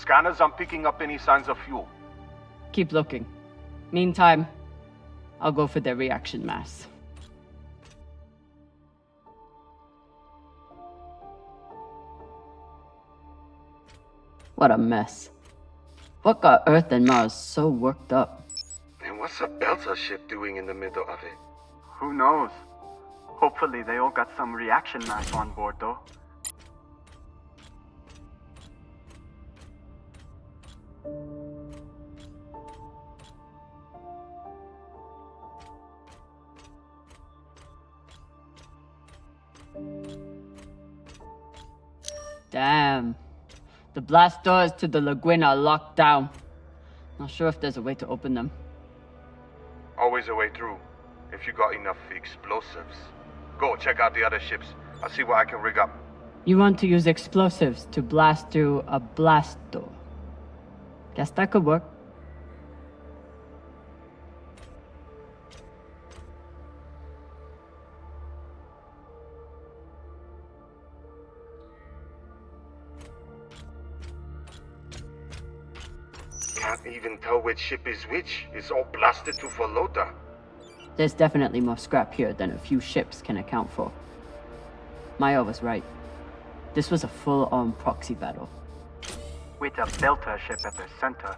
scanners aren't picking up any signs of fuel. Keep looking. Meantime, I'll go for their reaction mass. What a mess. What got Earth and Mars so worked up? And what's a Delta ship doing in the middle of it? Who knows? Hopefully they all got some reaction mass on board, though. Damn. The blast doors to the lagoon are locked down. Not sure if there's a way to open them. Always a way through, if you got enough explosives. Go check out the other ships. I'll see what I can rig up. You want to use explosives to blast through a blast door. Guess that could work. Can't even tell which ship is which. It's all blasted to Volota. There's definitely more scrap here than a few ships can account for. Maya was right. This was a full-on proxy battle. With a Delta ship at the center.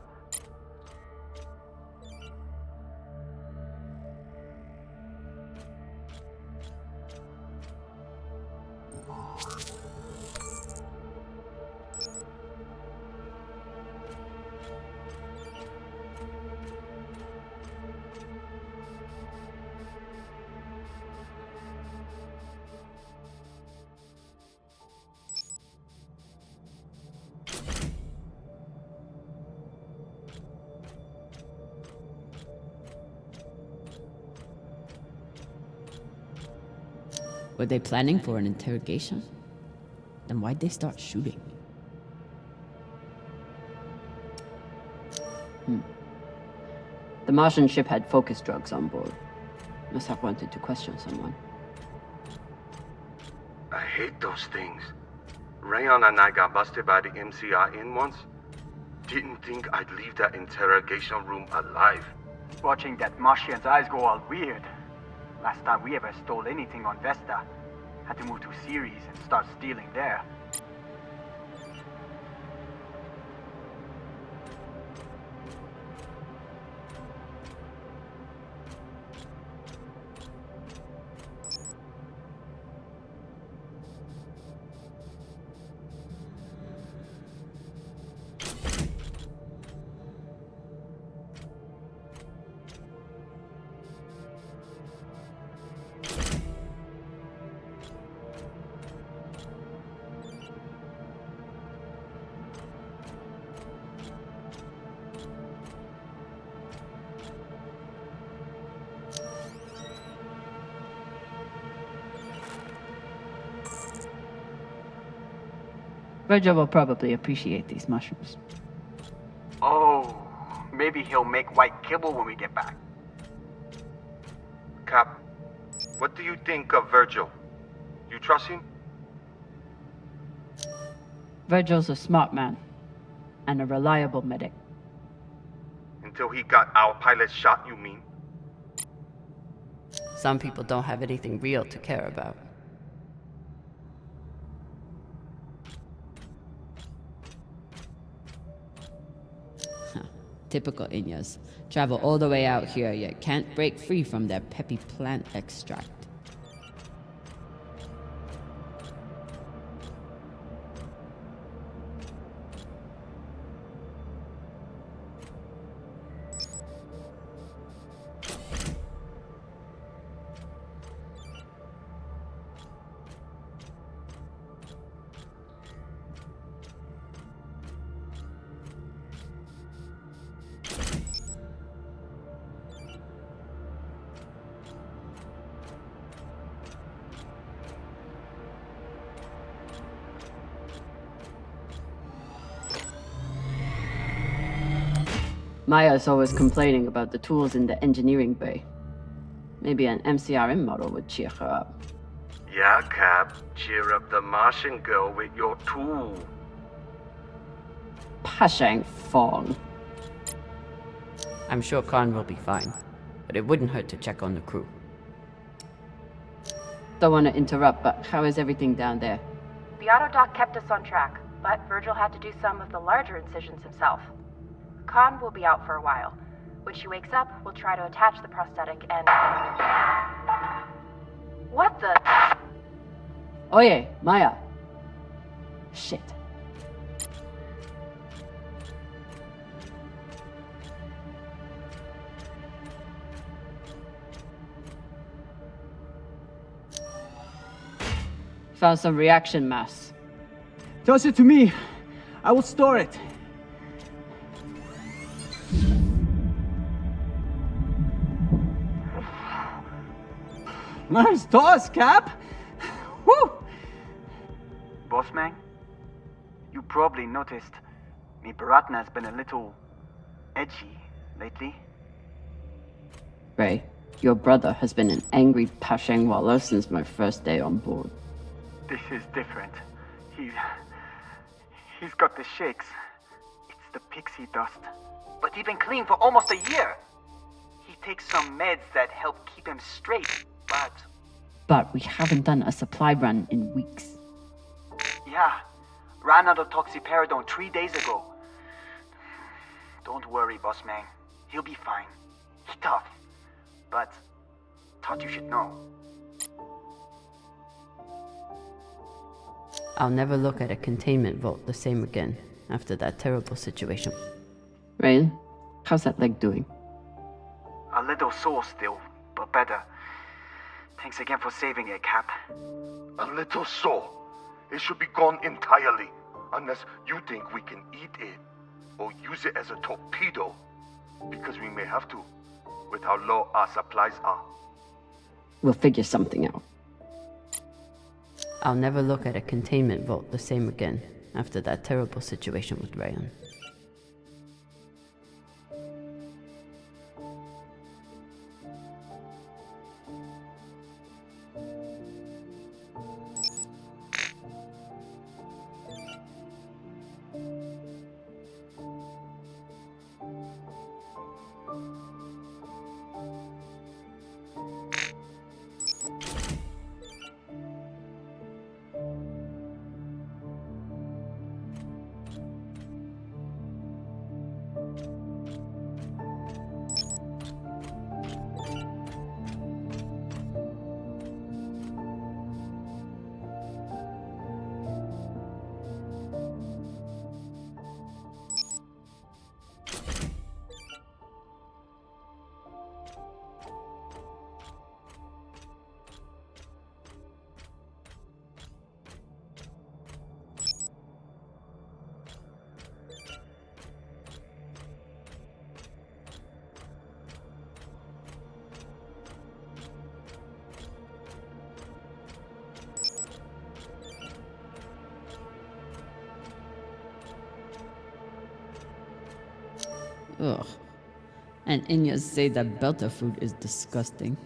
Were they planning for an interrogation? Then why'd they start shooting? The Martian ship had focus drugs on board. Must have wanted to question someone. I hate those things. Rayon and I got busted by the MCR once. Didn't think I'd leave that interrogation room alive. Watching that Martian's eyes go all weird. Last time we ever stole anything on Vesta. Had to move to Ceres and start stealing there. Virgil will probably appreciate these mushrooms. Oh, maybe he'll make white kibble when we get back. Cap, what do you think of Virgil? You trust him? Virgil's a smart man. And a reliable medic. Until he got our pilot shot, you mean? Some people don't have anything real to care about. Typical Inyas. Travel all the way out here, yet can't break free from their peppy plant extract. Maya's always complaining about the tools in the engineering bay. Maybe an MCRM model would cheer her up. Yeah, Cap. Cheer up the Martian girl with your tool. Pashang Fong. I'm sure Khan will be fine, but it wouldn't hurt to check on the crew. Don't want to interrupt, but how is everything down there? The autodoc kept us on track, but Virgil had to do some of the larger incisions himself. Khan will be out for a while. When she wakes up, we'll try to attach the prosthetic and... What the... Oye, Maya. Shit. Found some reaction mass. Toss it to me. I will store it. Nice toss, Cap. Woo! Boss man, you probably noticed me Baratna has been a little edgy lately. Ray, your brother has been an angry Pashang Wallow since my first day on board. This is different. He's got the shakes. It's the pixie dust. But he's been clean for almost a year. He takes some meds that help keep him straight, But we haven't done a supply run in weeks. Yeah, ran out of toxiperidone 3 days ago. Don't worry, boss man. He'll be fine. He's tough. But thought you should know. I'll never look at a containment vault the same again after that terrible situation. Rayan, how's that leg doing? A little sore still, but better. Thanks again for saving it, Cap. A little sore. It should be gone entirely, unless you think we can eat it or use it as a torpedo, because we may have to, with how low our supplies are. We'll figure something out. I'll never look at a containment vault the same again after that terrible situation with Rayan. Ugh. And Inyas say that Belter food is disgusting.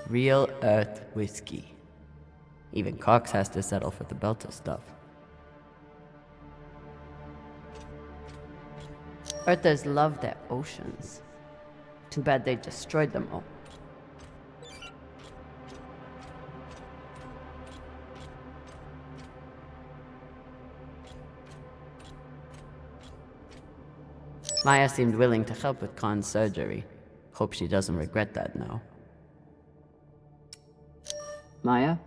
Real Earth whiskey. Even Cox has to settle for the Belter stuff. Earthers love their oceans. Too bad they destroyed them all. Maya seemed willing to help with Khan's surgery. Hope she doesn't regret that now. Maya?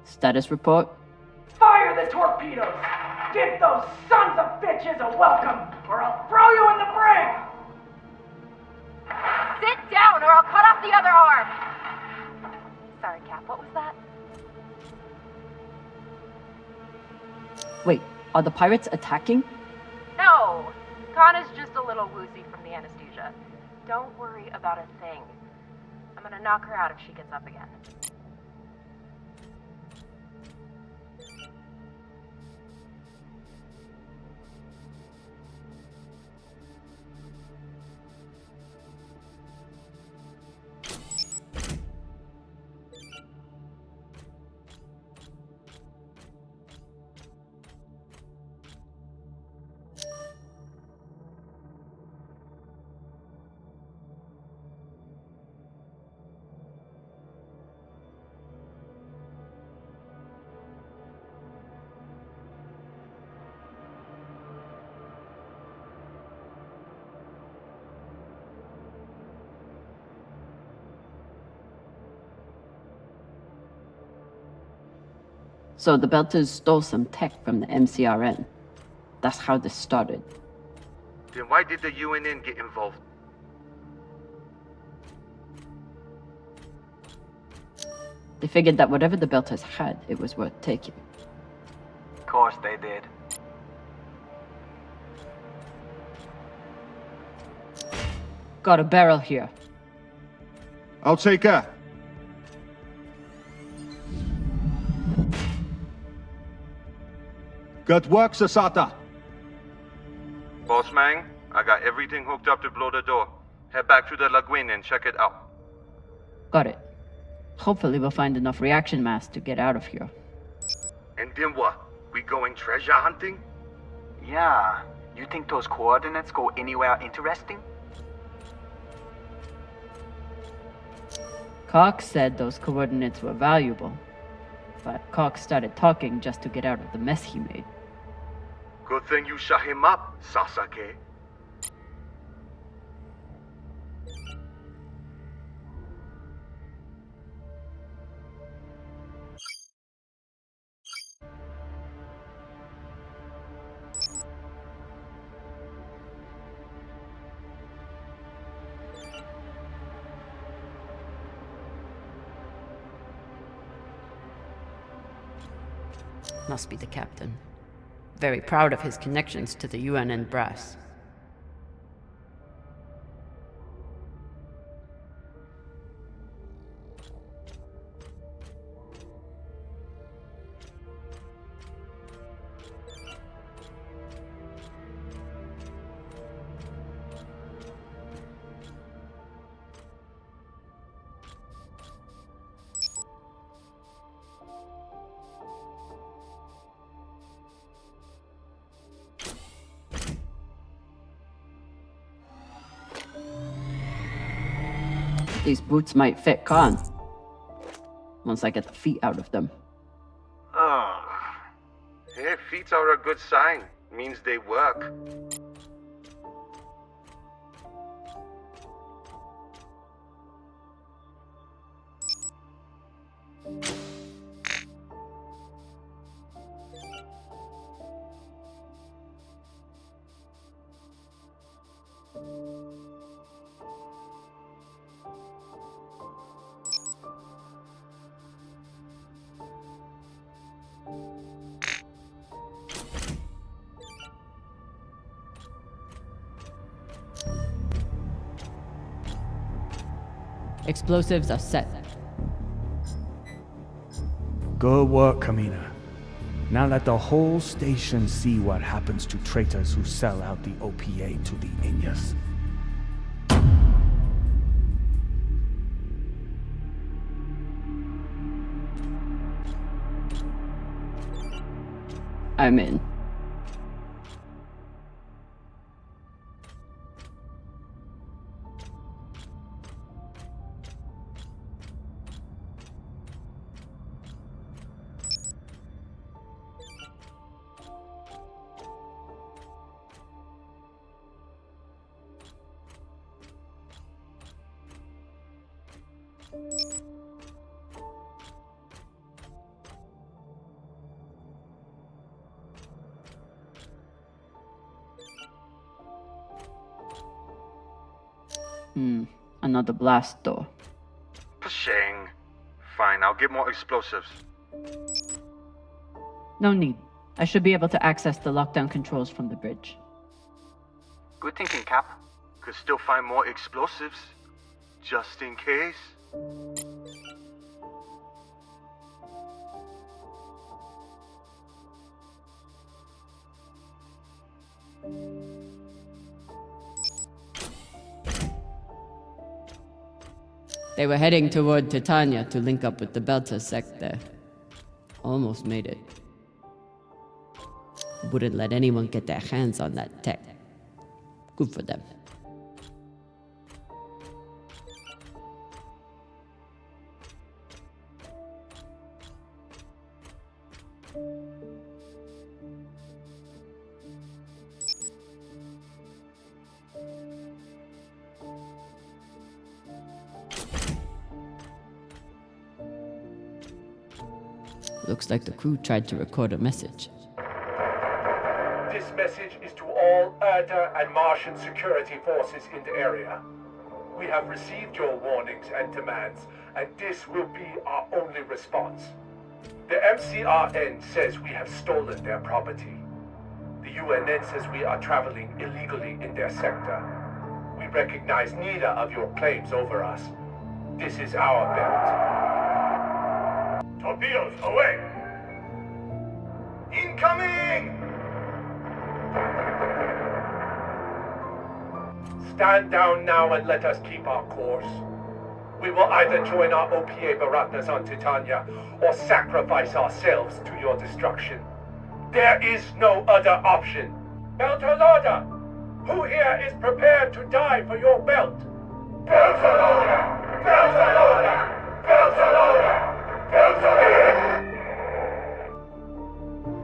Status report? Fire the torpedoes! Give those sons of bitches a welcome, or I'll throw you in the brig! Sit down or I'll cut off the other arm! Sorry, Cap, what was that? Wait, are the pirates attacking? No! Khan is just a little woozy from the anesthesia. Don't worry about a thing. I'm gonna knock her out if she gets up again. So the Belters stole some tech from the MCRN. That's how this started. Then why did the UNN get involved? They figured that whatever the Belters had, it was worth taking. Of course they did. Got a barrel here. I'll take her. Good work, Sasata. Boss Mang, I got everything hooked up to blow the door. Head back to the lagoon and check it out. Got it. Hopefully we'll find enough reaction mass to get out of here. And then what? We going treasure hunting? Yeah. You think those coordinates go anywhere interesting? Cox said those coordinates were valuable, but Cox started talking just to get out of the mess he made. Good thing you shut him up, Sasake. Must be the captain. Very proud of his connections to the UNN brass. These boots might fit Khan. Once I get the feet out of them. Ugh. Hey, feet are a good sign. Means they work. Explosives are set. Good work, Kamina. Now let the whole station see what happens to traitors who sell out the OPA to the Inyas. I'm in. Another blast door. Pshang. Fine, I'll get more explosives. No need. I should be able to access the lockdown controls from the bridge. Good thinking, Cap. Could still find more explosives. Just in case. They were heading toward Titania to link up with the Belter sect there. Almost made it. Wouldn't let anyone get their hands on that tech. Good for them. Looks like the crew tried to record a message. This message is to all Erda and Martian security forces in the area. We have received your warnings and demands, and this will be our only response. The MCRN says we have stolen their property. The UNN says we are traveling illegally in their sector. We recognize neither of your claims over us. This is our belt. Torpedoes, away! Incoming! Stand down now and let us keep our course. We will either join our OPA Baratnas on Titania or sacrifice ourselves to your destruction. There is no other option. Beltalorda! Who here is prepared to die for your belt? Beltalorda! Beltalorda! Beltalorda! Beltalorda!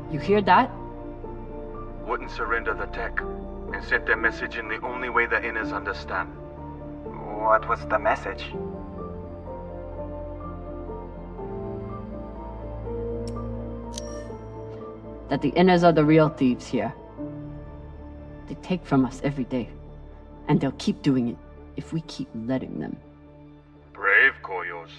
You hear that? Wouldn't surrender the tech and sent their message in the only way the Inners understand. What was the message? That the Inners are the real thieves here. They take from us every day, and they'll keep doing it if we keep letting them. Brave Koyos.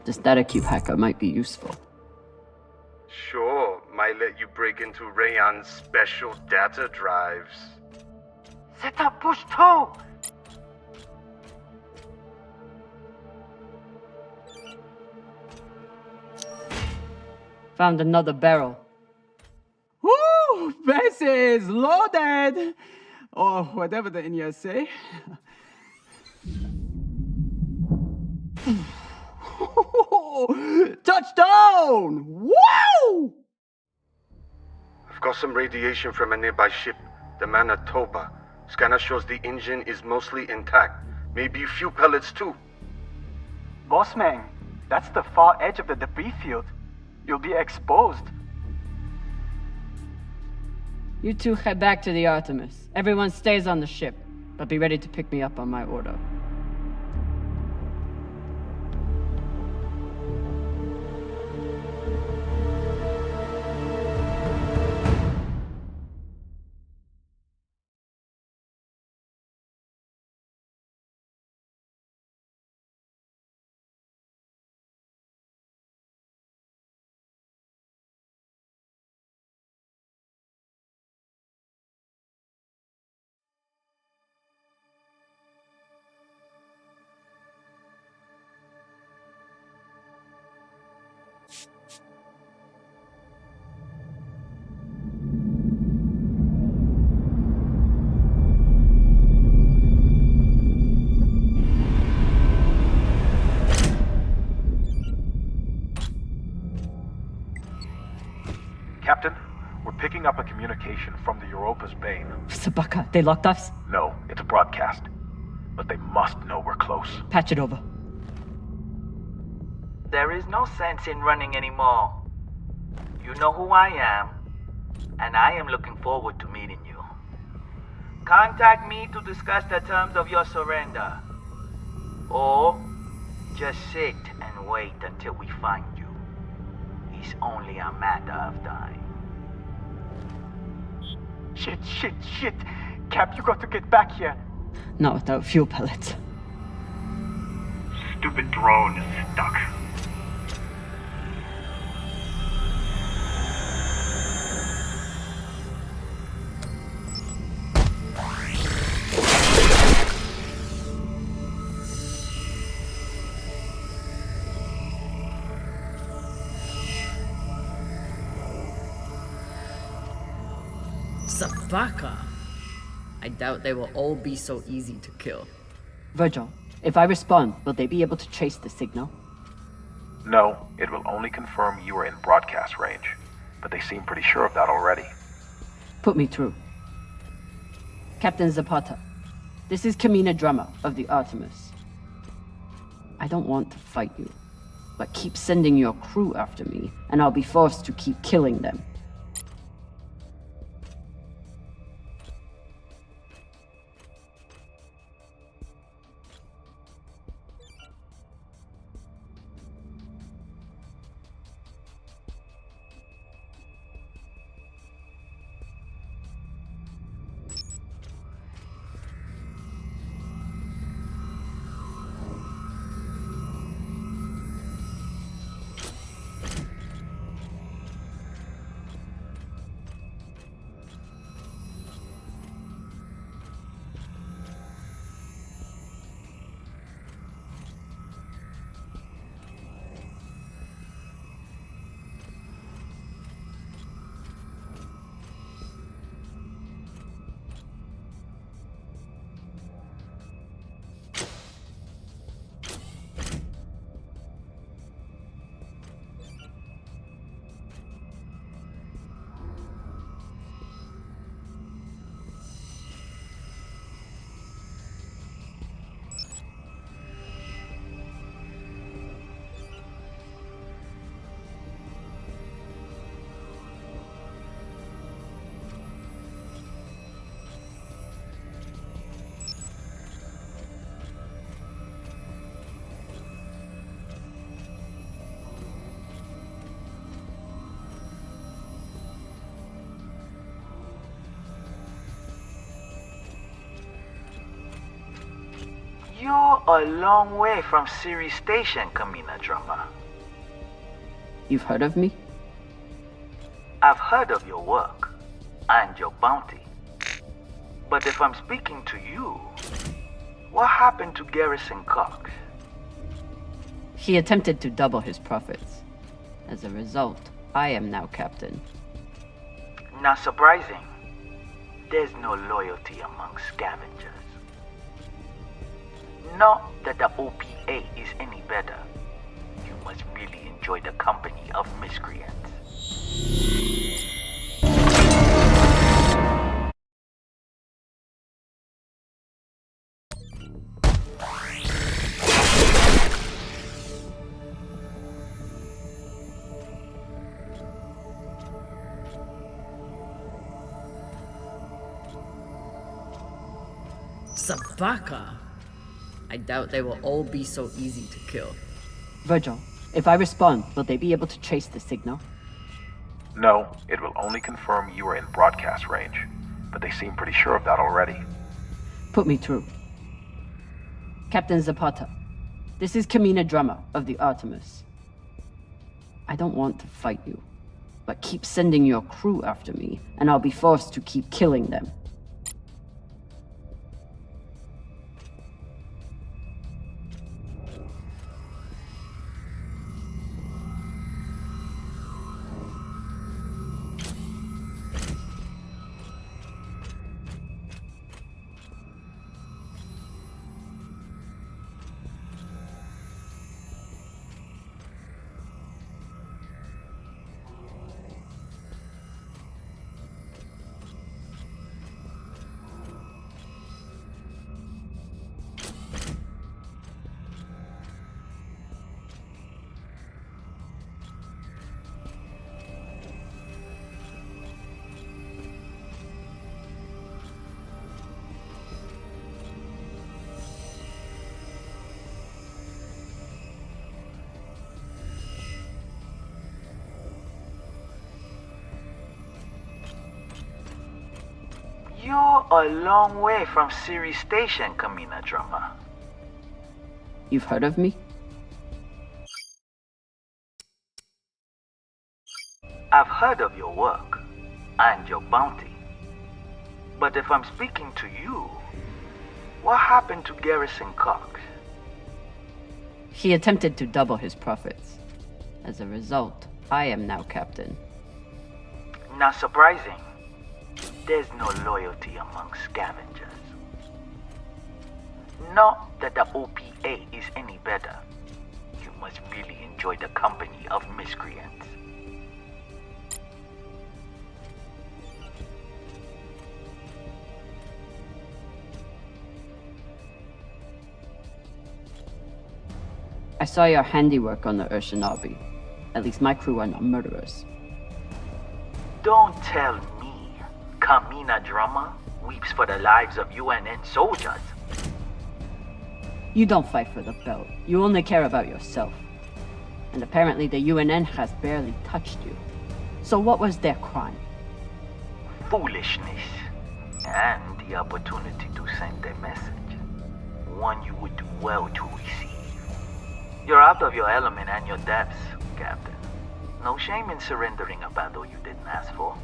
This data cube hacker might be useful. Sure, might let you break into Rayon's special data drives. Set up push 2! Found another barrel. Woo! This is loaded! Or whatever the Indians say. Touchdown! Wow! I've got some radiation from a nearby ship, the Manitoba. Scanner shows the engine is mostly intact. Maybe a few pellets too. Bossman, that's the far edge of the debris field. You'll be exposed. You two head back to the Artemis. Everyone stays on the ship, but be ready to pick me up on my order. Captain, we're picking up a communication from the Europa's Bane. Sabaka, they locked us? No, it's a broadcast. But they must know we're close. Patch it over. There is no sense in running anymore. You know who I am, and I am looking forward to meeting you. Contact me to discuss the terms of your surrender. Or just sit and wait until we find you. It's only a matter of time. Shit. Cap, you got to get back here. Not without fuel pellets. stupid drone is stuck. Sabaka? I doubt they will all be so easy to kill. Virgil, if I respond, will they be able to trace the signal? No, it will only confirm you are in broadcast range, but they seem pretty sure of that already. Put me through. Captain Zapata, this is Kamina Drummer of the Artemis. I don't want to fight you, but keep sending your crew after me, and I'll be forced to keep killing them. You're a long way from Siri Station, Kamina Drummer. You've heard of me? I've heard of your work and your bounty. But if I'm speaking to you, what happened to Garrison Cox? He attempted to double his profits. As a result, I am now captain. Not surprising. There's no loyalty among scavengers. Not that the OPA is any better. You must really enjoy the company of miscreants. Sabaka? I doubt they will all be so easy to kill. Virgil, if I respond, will they be able to trace the signal? No, it will only confirm you are in broadcast range, but they seem pretty sure of that already. Put me through. Captain Zapata, this is Kamina Drummer of the Artemis. I don't want to fight you, but keep sending your crew after me, and I'll be forced to keep killing them. You're a long way from Siri Station, Kamina Drummer. You've heard of me? I've heard of your work and your bounty. But if I'm speaking to you, what happened to Garrison Cox? He attempted to double his profits. As a result, I am now captain. Not surprising. There's no loyalty among scavengers. Not that the OPA is any better. You must really enjoy the company of miscreants. I saw your handiwork on the Urshinabi. At least my crew are not murderers. Don't tell me Kamina Drummer weeps for the lives of UNN soldiers. You don't fight for the belt. You only care about yourself. And apparently the UNN has barely touched you. So what was their crime? Foolishness. And the opportunity to send a message. One you would do well to receive. You're out of your element and your depths, Captain. No shame in surrendering a battle you didn't ask for.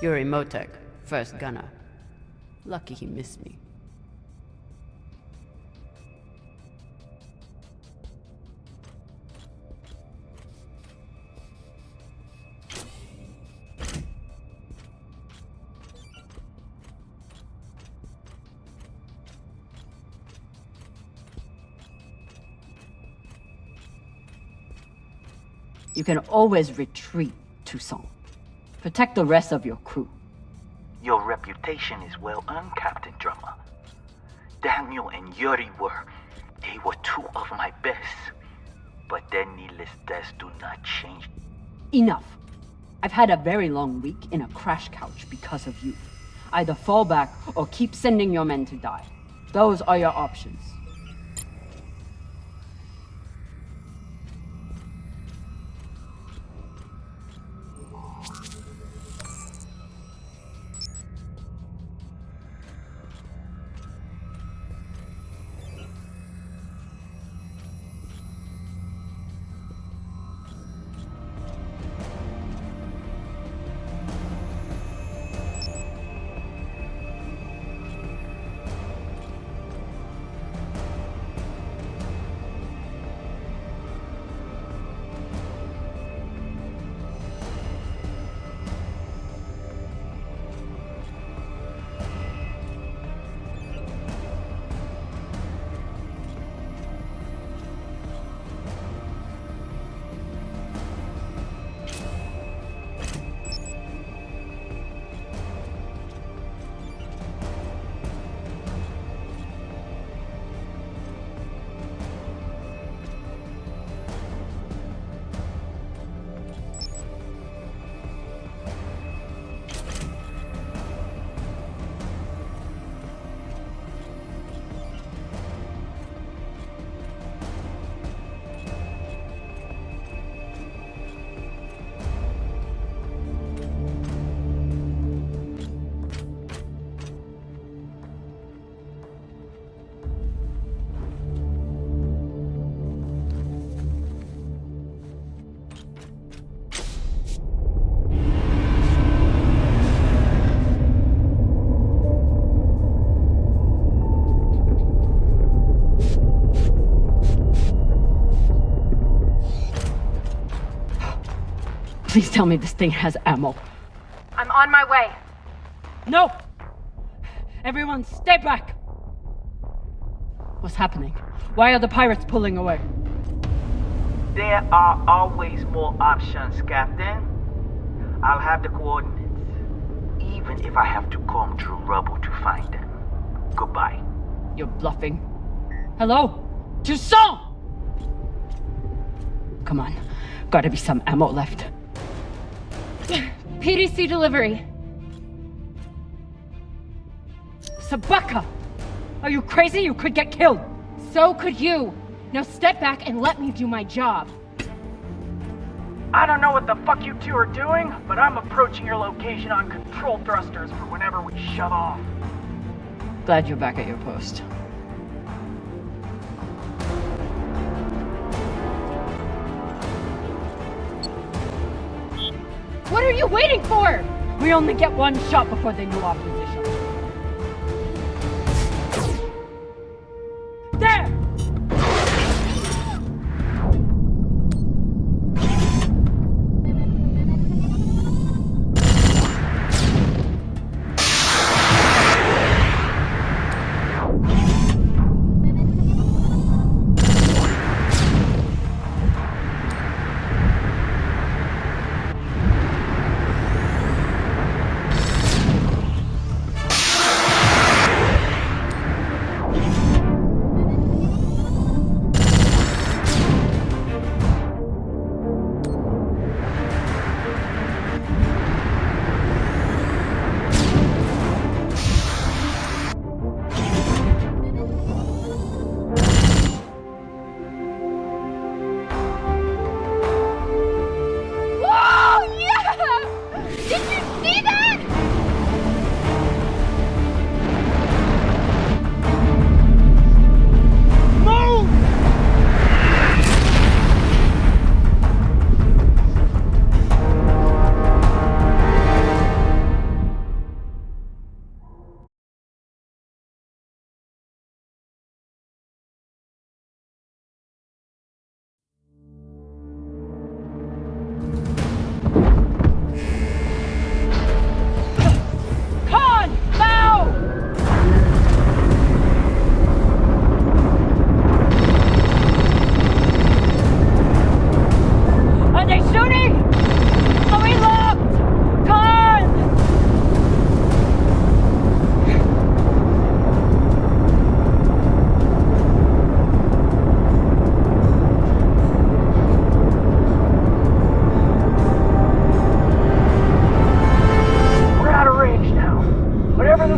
Yuri Motek, first gunner. Lucky he missed me. You can always retreat, Toussaint. Protect the rest of your crew. Your reputation is well earned, Captain Drummer. Daniel and Yuri they were two of my best. But their needless deaths do not change. Enough. I've had a very long week in a crash couch because of you. Either fall back or keep sending your men to die. Those are your options. Please tell me this thing has ammo. I'm on my way. No! Everyone, stay back! What's happening? Why are the pirates pulling away? There are always more options, Captain. I'll have the coordinates, even if I have to comb through rubble to find them. Goodbye. You're bluffing. Hello? Toussaint! Come on. Gotta be some ammo left. PDC delivery. Sabaka! Are you crazy? You could get killed! So could you. Now step back and let me do my job. I don't know what the fuck you two are doing, but I'm approaching your location on control thrusters for whenever we shut off. Glad you're back at your post. What are you waiting for? We only get one shot before they know our position. There!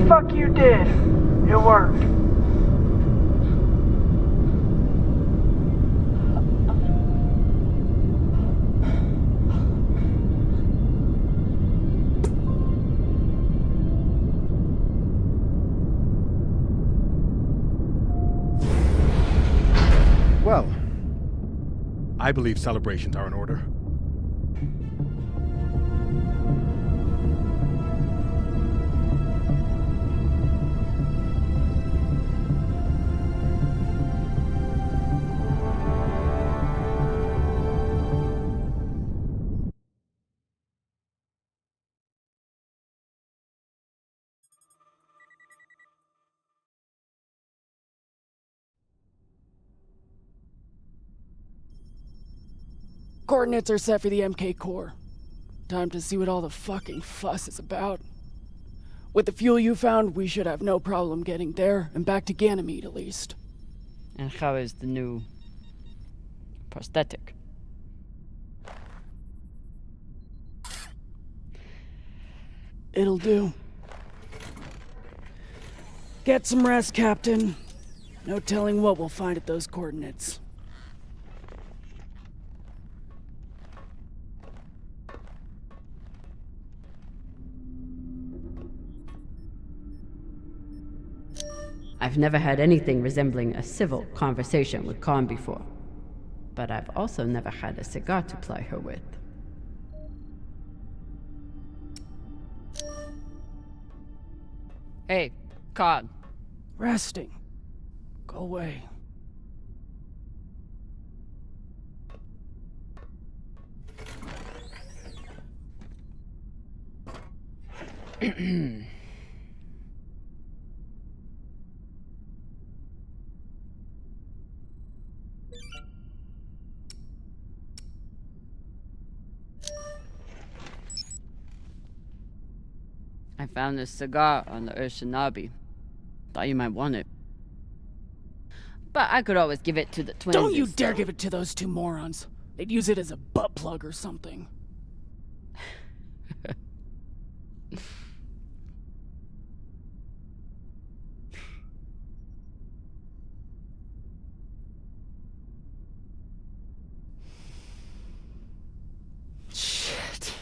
Fuck you did. It worked. Well, I believe celebrations are in order. Coordinates are set for the MK core. Time to see what all the fucking fuss is about. With the fuel you found, we should have no problem getting there and back to Ganymede at least. And how is the new prosthetic? It'll do. Get some rest, Captain. No telling what we'll find at those coordinates. I've never had anything resembling a civil conversation with Khan before, but I've also never had a cigar to ply her with. Hey, Khan. Resting. Go away. I found this cigar on the Urshinabi. Thought you might want it. But I could always give it to the twins. Don't you dare give it to those two morons. They'd use it as a butt plug or something. Shit.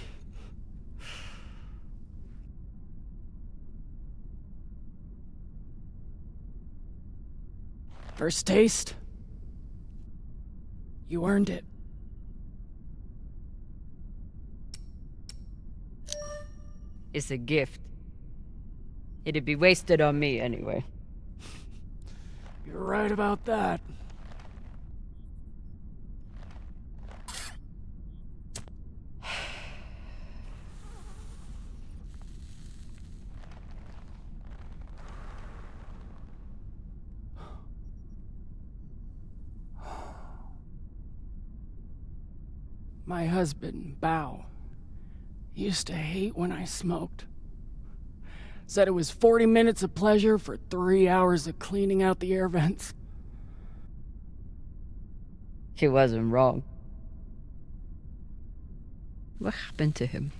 First taste? You earned it. It's a gift. It'd be wasted on me anyway. You're right about that. My husband, Bao, used to hate when I smoked. Said it was 40 minutes of pleasure for 3 hours of cleaning out the air vents. He wasn't wrong. What happened to him?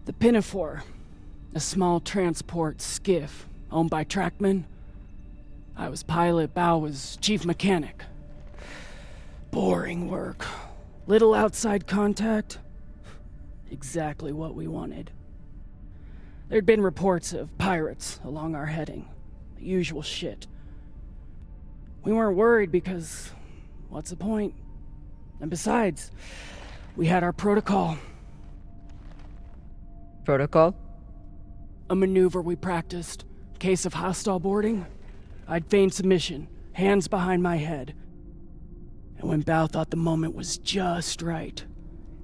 The Pinafore, a small transport skiff owned by Trackman. I was pilot, Bao was chief mechanic. Boring work. Little outside contact. Exactly what we wanted. There'd been reports of pirates along our heading. The usual shit. We weren't worried because, what's the point? And besides, we had our protocol. Protocol? A maneuver we practiced. Case of hostile boarding, I'd feign submission, hands behind my head. And when Bao thought the moment was just right,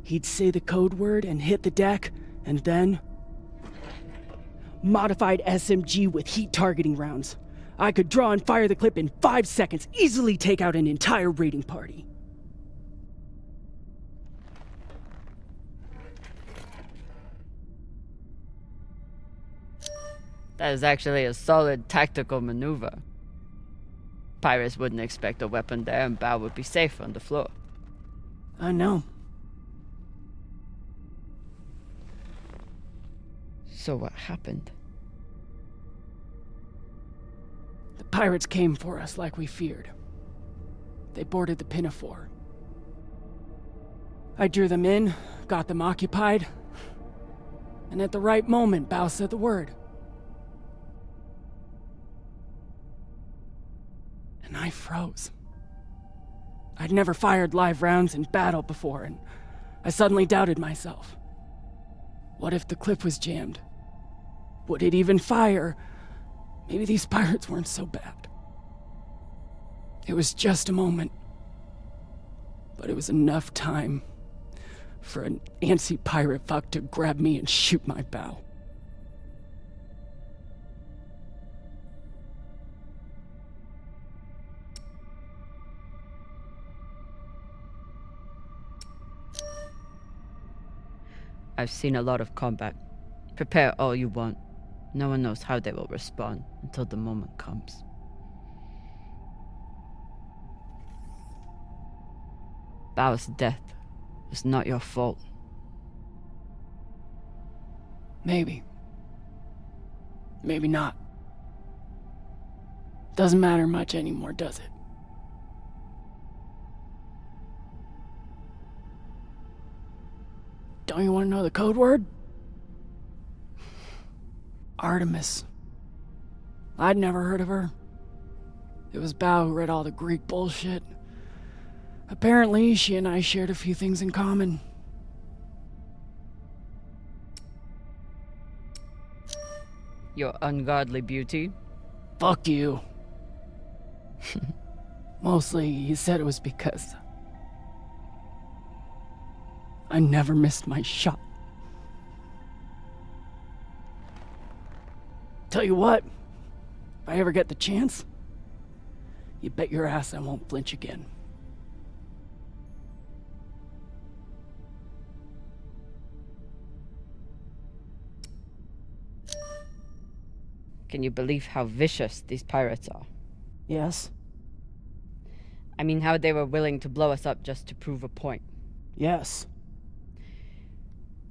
he'd say the code word and hit the deck, and then... Modified SMG with heat targeting rounds. I could draw and fire the clip in 5 seconds, easily take out an entire raiding party. That is actually a solid tactical maneuver. Pirates wouldn't expect a weapon there, and Bao would be safe on the floor. I know. So what happened? The pirates came for us like we feared. They boarded the Pinafore. I drew them in, got them occupied, and at the right moment, Bao said the word. And I froze. I'd never fired live rounds in battle before, and I suddenly doubted myself. What if the clip was jammed? Would it even fire? Maybe these pirates weren't so bad. It was just a moment, but it was enough time for an antsy pirate fuck to grab me and shoot my bow. I've seen a lot of combat. Prepare all you want. No one knows how they will respond until the moment comes. Bao's death was not your fault. Maybe. Maybe not. Doesn't matter much anymore, does it? Don't you want to know the code word? Artemis. I'd never heard of her. It was Bao who read all the Greek bullshit. Apparently, she and I shared a few things in common. Your ungodly beauty? Fuck you. Mostly, he said it was because I never missed my shot. Tell you what, if I ever get the chance, you bet your ass I won't flinch again. Can you believe how vicious these pirates are? Yes? I mean, how they were willing to blow us up just to prove a point. Yes.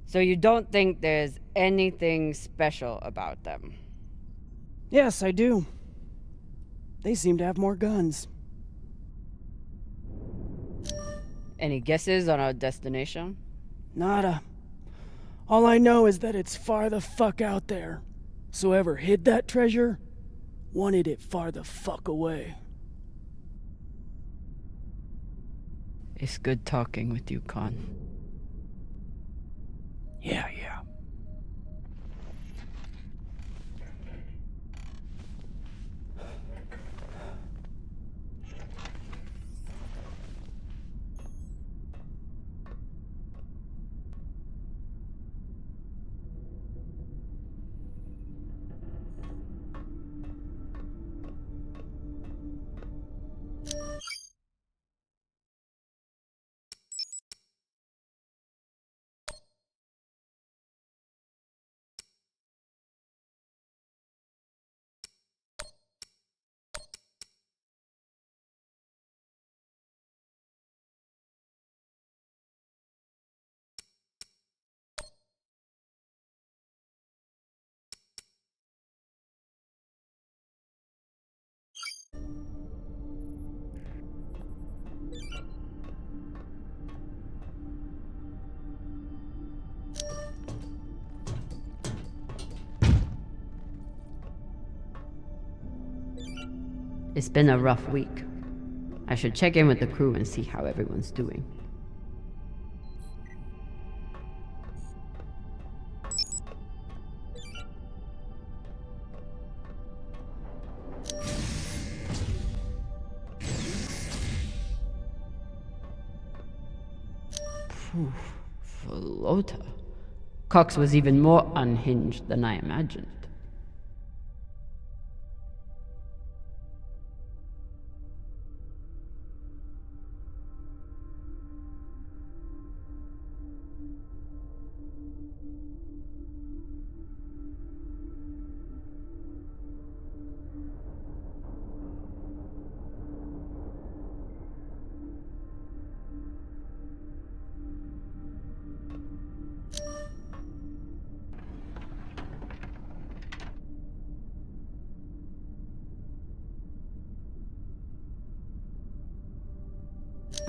So you don't think there's anything special about them? Yes, I do. They seem to have more guns. Any guesses on our destination? Nada. All I know is that it's far the fuck out there. So whoever hid that treasure wanted it far the fuck away. It's good talking with you, Khan. Yeah. It's been a rough week. I should check in with the crew and see how everyone's doing. Phew, Flota. Cox was even more unhinged than I imagined.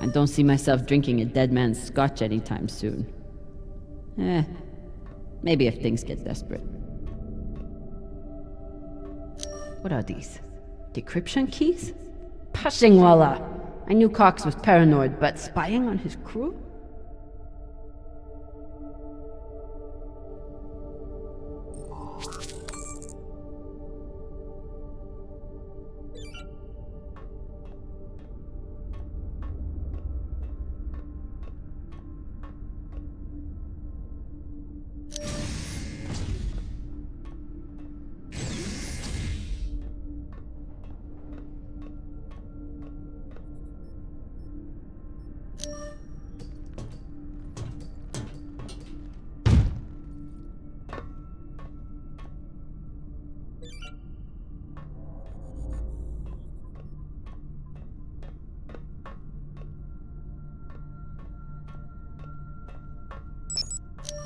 I don't see myself drinking a dead man's scotch anytime soon. Maybe if things get desperate. What are these? Decryption keys? Pashingwala! I knew Cox was paranoid, but spying on his crew?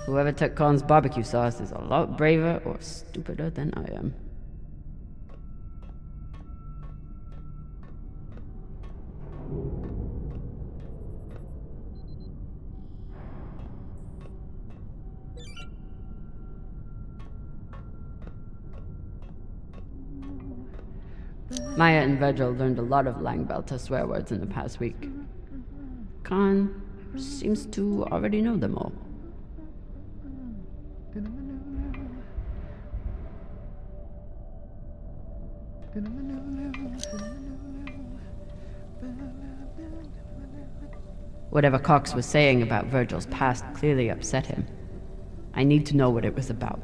Whoever took Khan's barbecue sauce is a lot braver or stupider than I am. Maya and Virgil learned a lot of Langbelter swear words in the past week. Khan seems to already know them all. Whatever Cox was saying about Virgil's past clearly upset him. I need to know what it was about.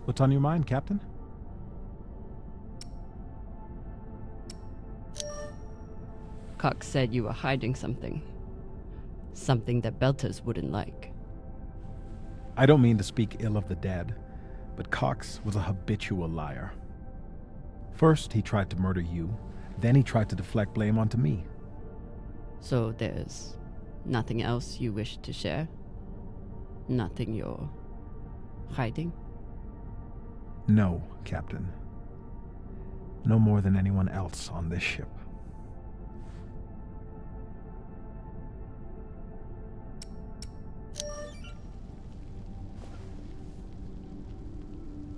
What's on your mind, Captain? Cox said you were hiding something. Something that Belters wouldn't like. I don't mean to speak ill of the dead, but Cox was a habitual liar. First, he tried to murder you, then he tried to deflect blame onto me. So there's nothing else you wish to share? Nothing you're hiding? No, Captain. No more than anyone else on this ship.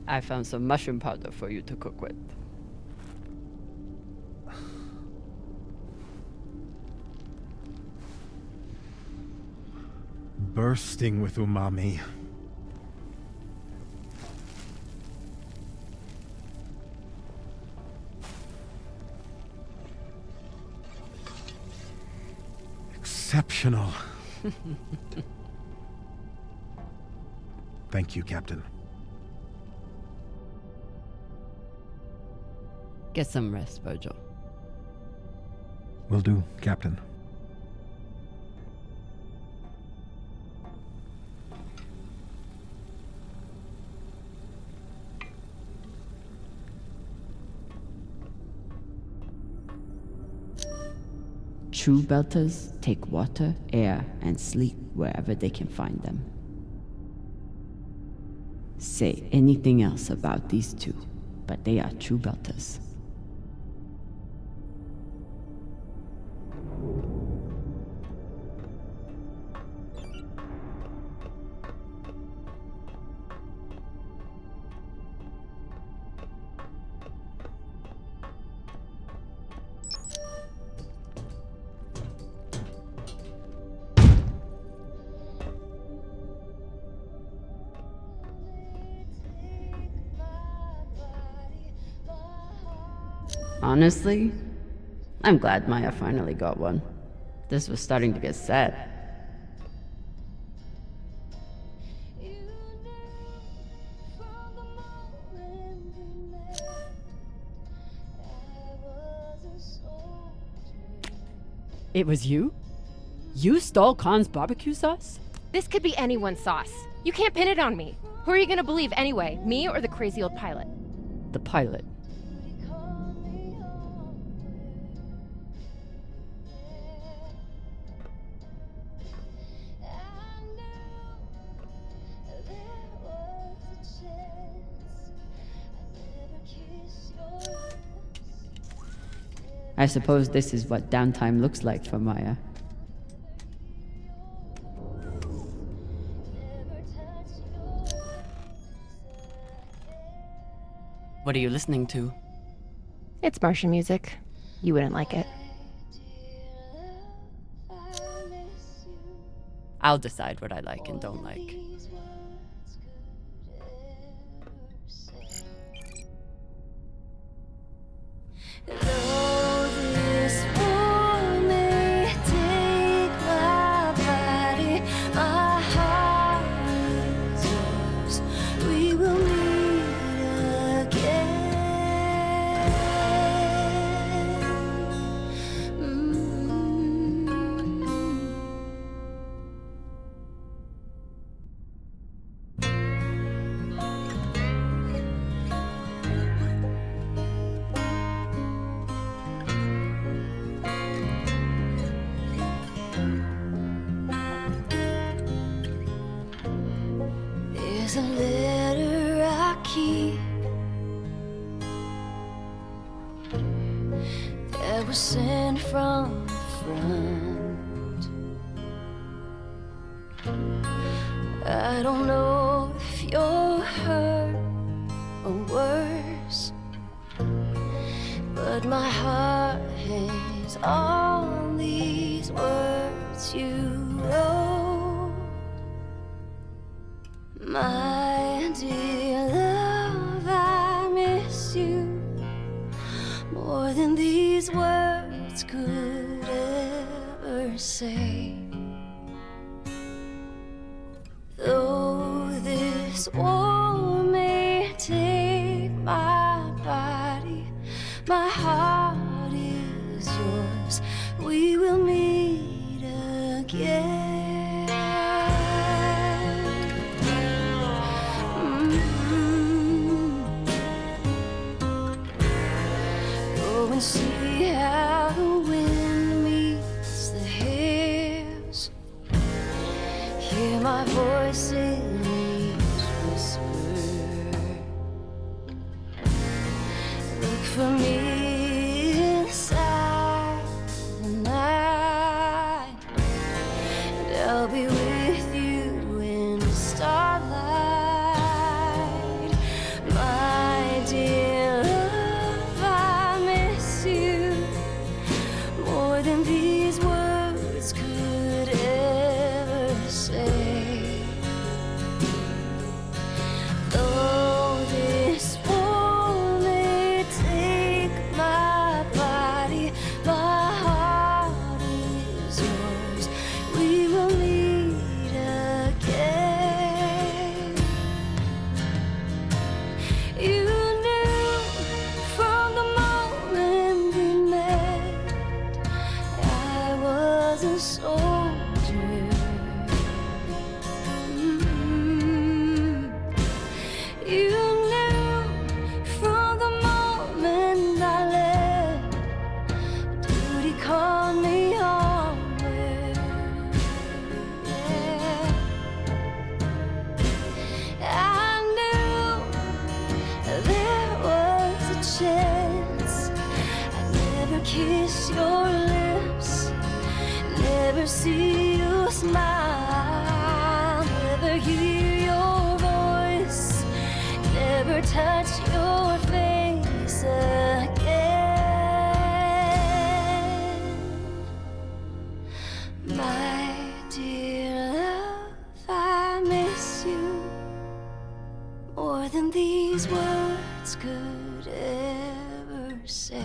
I found some mushroom powder for you to cook with. Bursting with umami. Exceptional. Thank you, Captain. Get some rest, Virgil. Will do, Captain. True Belters take water, air, and sleep wherever they can find them. Say anything else about these two, but they are true Belters. Honestly, I'm glad Maya finally got one. This was starting to get sad. It was you? You stole Khan's barbecue sauce? This could be anyone's sauce. You can't pin it on me. Who are you gonna believe anyway? Me or the crazy old pilot? The pilot. I suppose this is what downtime looks like for Maya. What are you listening to? It's Martian music. You wouldn't like it. I'll decide what I like and don't like. There's a letter I keep that was sent from the front. I don't know if you're hurt or worse, but my heart all these words you wrote. My dear love, I miss you more than these words could ever say. Though this war may take my body, my heart is yours. We will meet again. Go and see how the wind meets the hills. Hear my voice in each whisper. Look for me inside the night, and I'll be with you in the starlight. My dear love, I miss you more than these words could ever say. Though this war may take my body, my heart is yours. We will meet again. You knew from the moment we met I was a soldier. You knew from the moment I left, duty called me onward. Yeah. I knew there was a chance I'd never kiss your lips, never see you smile, never hear your voice, never touch your face again. My dear love, I miss you more than these words could ever say.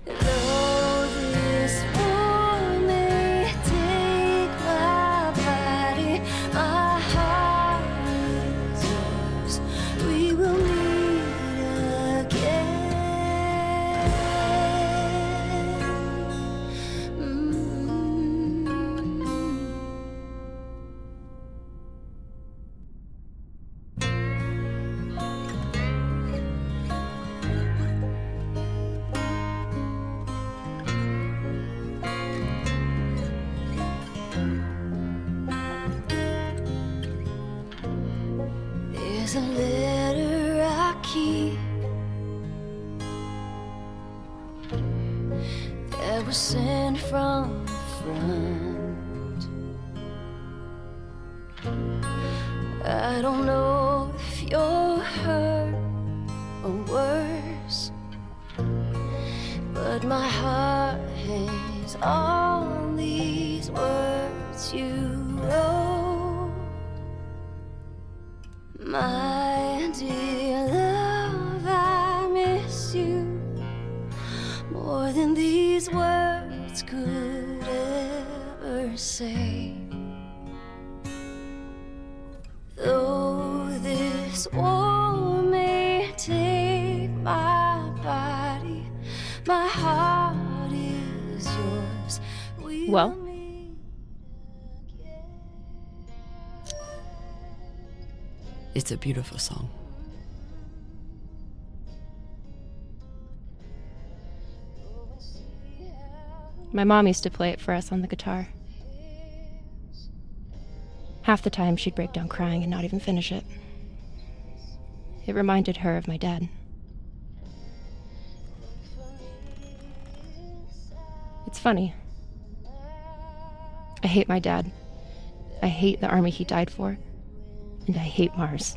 Though this war may take my body, my heart is yours. We will meet again. There's a letter I keep that was sent from the front. I don't know if you're hurt or worse, but my heart has all these words you wrote. My dear love, I miss you more than these words could ever say. Though this war may take my body, my heart is yours. We Well? will meet again. It's a beautiful song. My mom used to play it for us on the guitar. Half the time she'd break down crying and not even finish it. It reminded her of my dad. It's funny. I hate my dad. I hate the army he died for. And I hate Mars.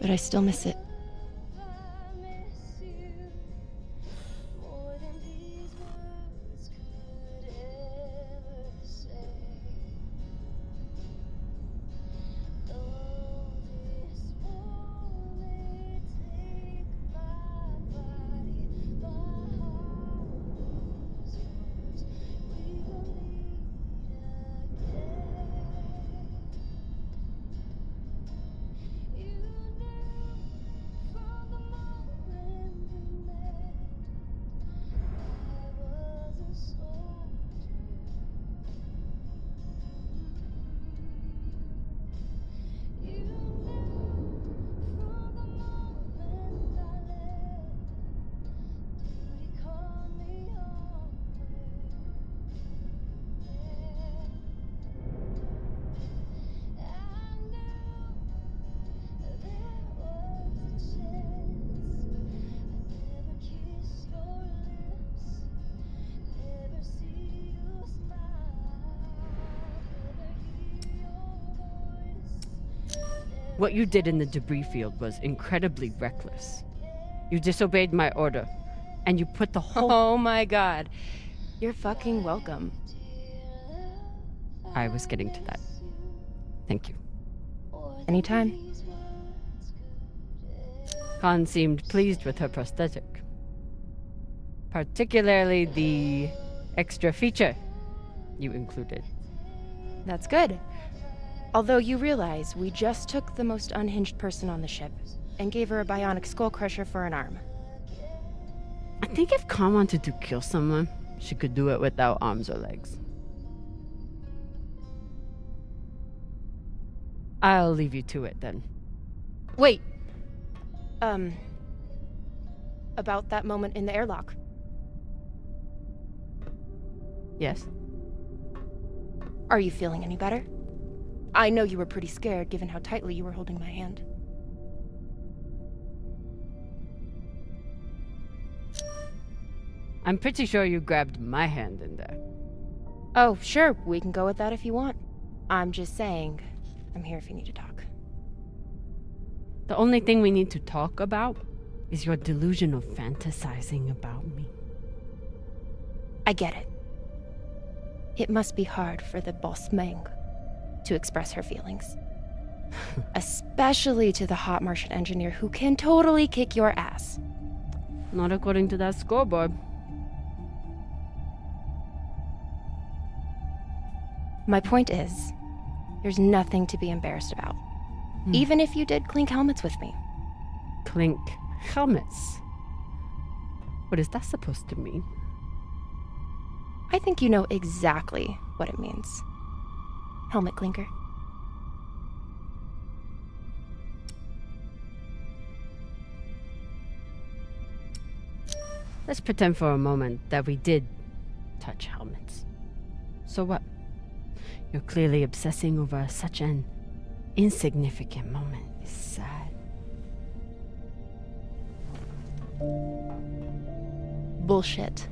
But I still miss it. What you did in the debris field was incredibly reckless. You disobeyed my order, and you put the whole— Oh my god. You're fucking welcome. I was getting to that. Thank you. Anytime. Khan seemed pleased with her prosthetic. Particularly the extra feature you included. That's good. Although you realize we just took the most unhinged person on the ship and gave her a bionic skull crusher for an arm. I think if Khan wanted to kill someone, she could do it without arms or legs. I'll leave you to it then. Wait. About that moment in the airlock. Yes? Are you feeling any better? I know you were pretty scared given how tightly you were holding my hand. I'm pretty sure you grabbed my hand in there. Oh, sure, we can go with that if you want. I'm just saying, I'm here if you need to talk. The only thing we need to talk about is your delusional fantasizing about me. I get it. It must be hard for the boss Meng to express her feelings. Especially to the hot Martian engineer who can totally kick your ass. Not according to that scoreboard. My point is, there's nothing to be embarrassed about. Even if you did clink helmets with me. Clink helmets? What is that supposed to mean? I think you know exactly what it means. Helmet clinker. Let's pretend for a moment that we did touch helmets. So what? You're clearly obsessing over such an insignificant moment. It's sad. Bullshit.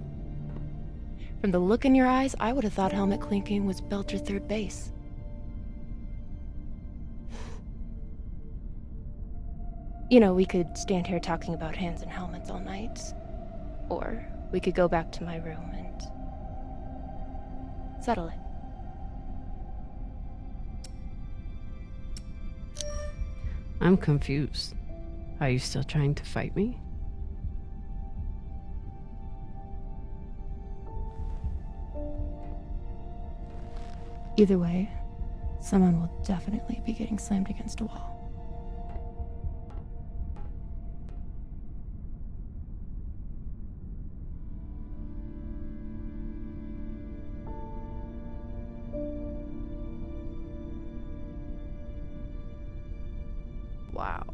From the look in your eyes, I would have thought helmet clinking was Belcher third base. You know, we could stand here talking about hands and helmets all night. Or we could go back to my room and settle it. I'm confused. Are you still trying to fight me? Either way, someone will definitely be getting slammed against a wall. Wow.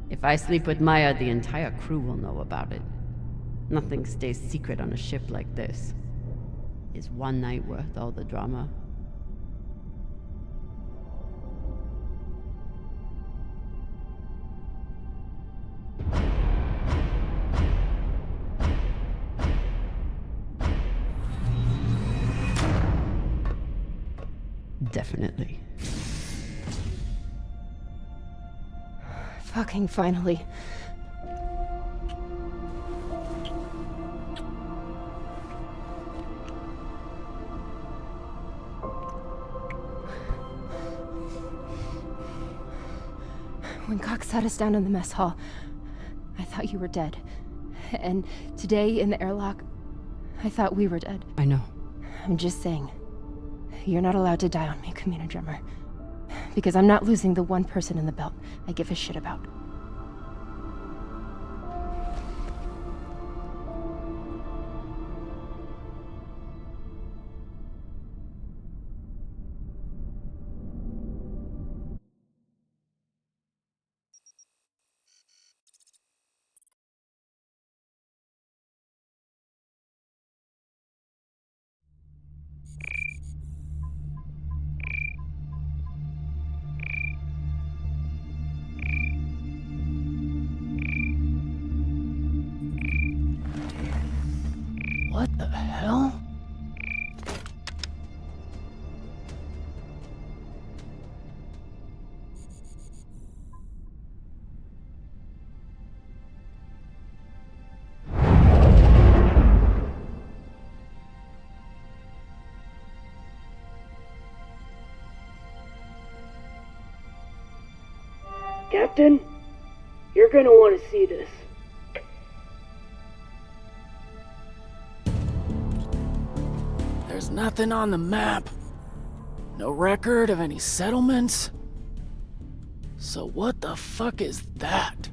If I sleep with Maya, the entire crew will know about it. Nothing stays secret on a ship like this. Is one night worth all the drama? Definitely. Fucking finally. When Cox sat us down in the mess hall, I thought you were dead. And today in the airlock, I thought we were dead. I know. I'm just saying, you're not allowed to die on me, Kamina Drummer. Because I'm not losing the one person in the belt I give a shit about. What the hell? Captain, you're gonna want to see this. There's nothing on the map. No record of any settlements. So what the fuck is that?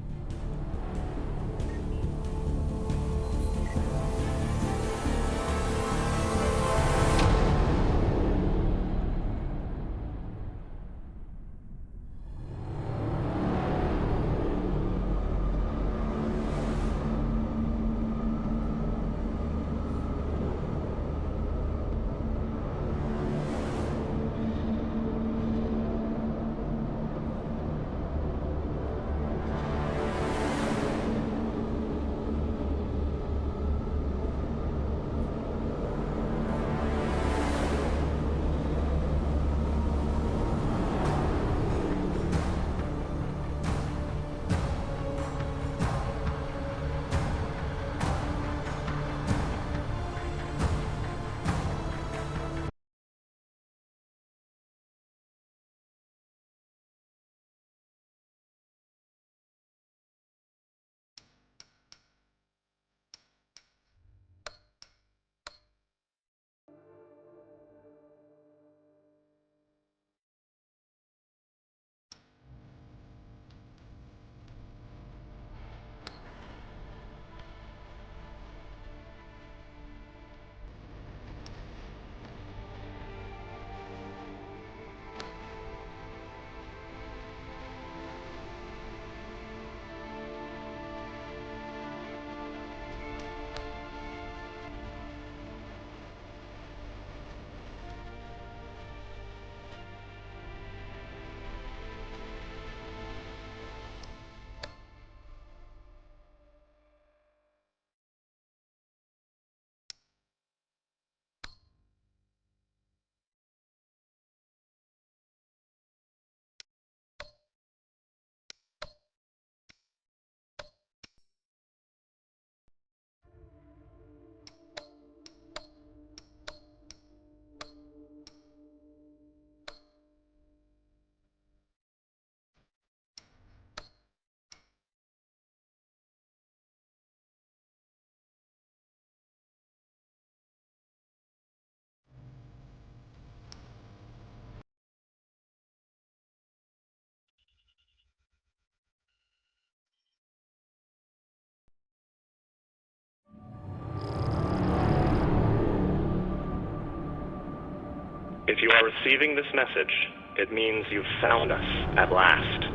If you are receiving this message, it means you've found us at last.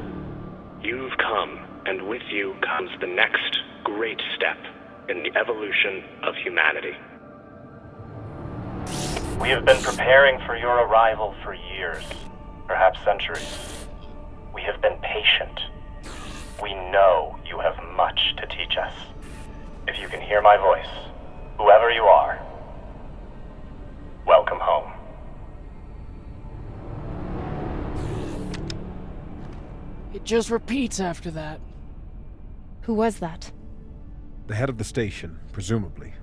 You've come, and with you comes the next great step in the evolution of humanity. We have been preparing for your arrival for years, perhaps centuries. We have been patient. We know you have much to teach us. If you can hear my voice, whoever you are, welcome home. It just repeats after that. Who was that? The head of the station, presumably.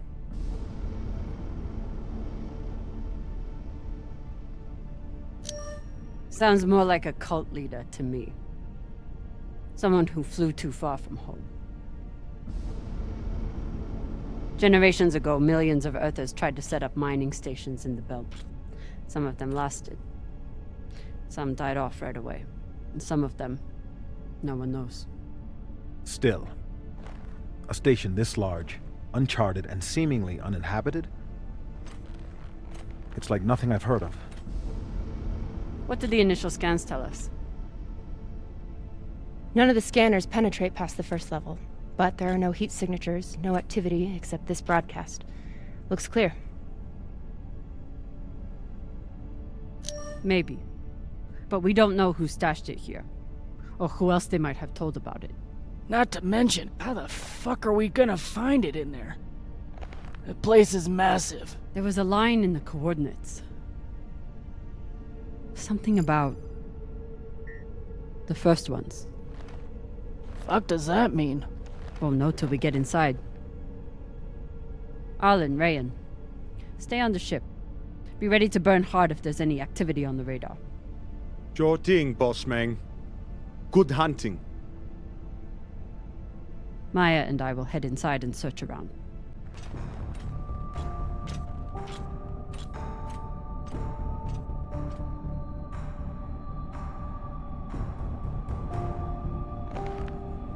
Sounds more like a cult leader to me. Someone who flew too far from home. Generations ago, millions of Earthers tried to set up mining stations in the belt. Some of them lasted. Some died off right away, and some of them, no one knows. Still, a station this large, uncharted, and seemingly uninhabited? It's like nothing I've heard of. What did the initial scans tell us? None of the scanners penetrate past the first level, but there are no heat signatures, no activity except this broadcast. Looks clear. Maybe. But we don't know who stashed it here, or who else they might have told about it. Not to mention, how the fuck are we gonna find it in there? The place is massive. There was a line in the coordinates. Something about the first ones. Fuck does that mean? Won't know till we get inside. Arlen, Rayan, stay on the ship. Be ready to burn hard if there's any activity on the radar. Sure thing, boss man. Good hunting. Maya and I will head inside and search around.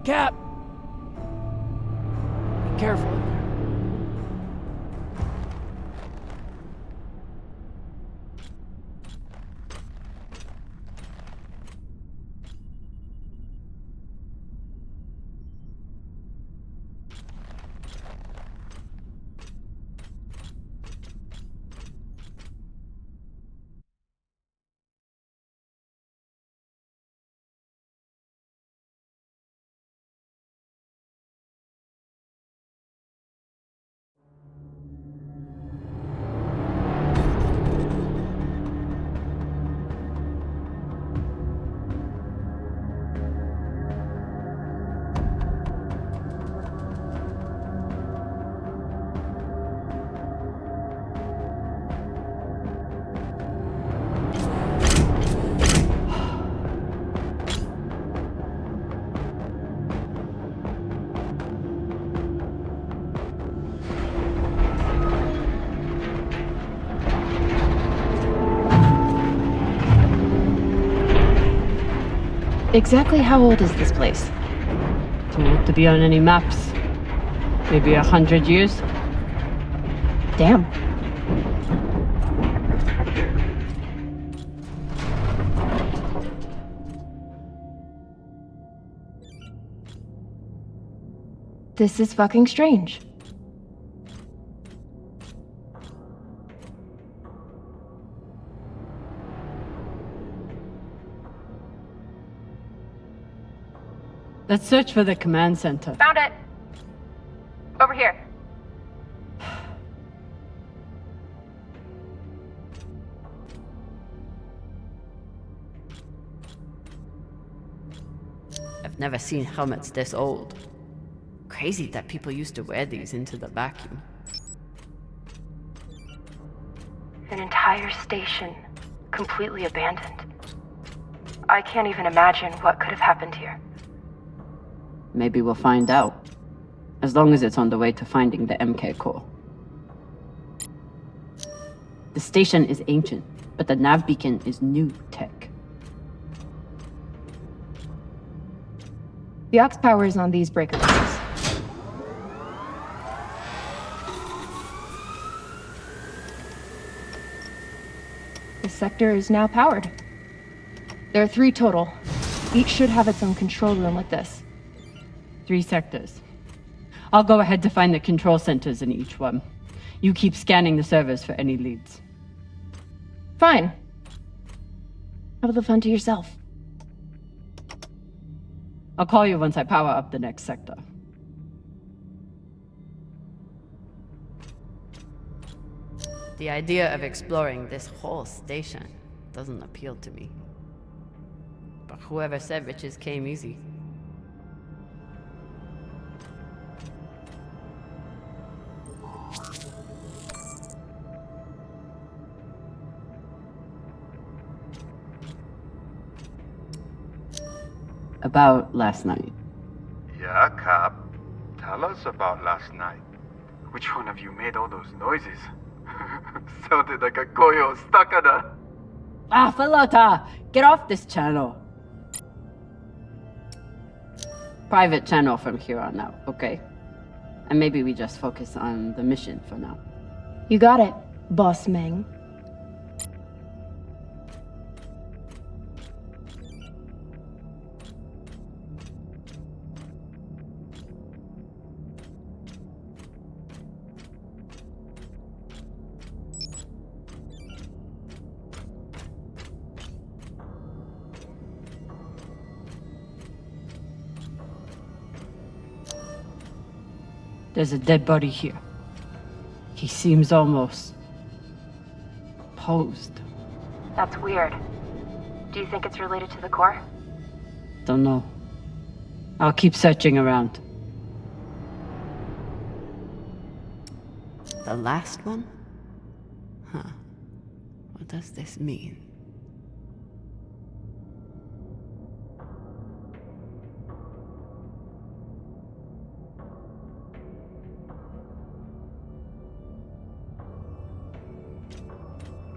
Cap! Be careful in there. Exactly how old is this place? Too old to be on any maps. Maybe 100 years? Damn. This is fucking strange. Let's search for the command center. Found it! Over here. I've never seen helmets this old. Crazy that people used to wear these into the vacuum. An entire station, completely abandoned. I can't even imagine what could have happened here. Maybe we'll find out. As long as it's on the way to finding the MK core. The station is ancient, but the nav beacon is new tech. The aux power is on these breaker boards. This sector is now powered. There are 3 total. Each should have its own control room like this. 3 sectors. I'll go ahead to find the control centers in each one. You keep scanning the servers for any leads. Fine. Have the fun to yourself. I'll call you once I power up the next sector. The idea of exploring this whole station doesn't appeal to me. But whoever said riches came easy. About last night. Yeah, Cap. Tell us about last night. Which one of you made all those noises? Sounded like a koyo stuck on a... Ah, Filota! Get off this channel! Private channel from here on out, okay? And maybe we just focus on the mission for now. You got it, Boss Meng. There's a dead body here. He seems almost posed. That's weird. Do you think it's related to the core? Don't know. I'll keep searching around. The last one? Huh. What does this mean?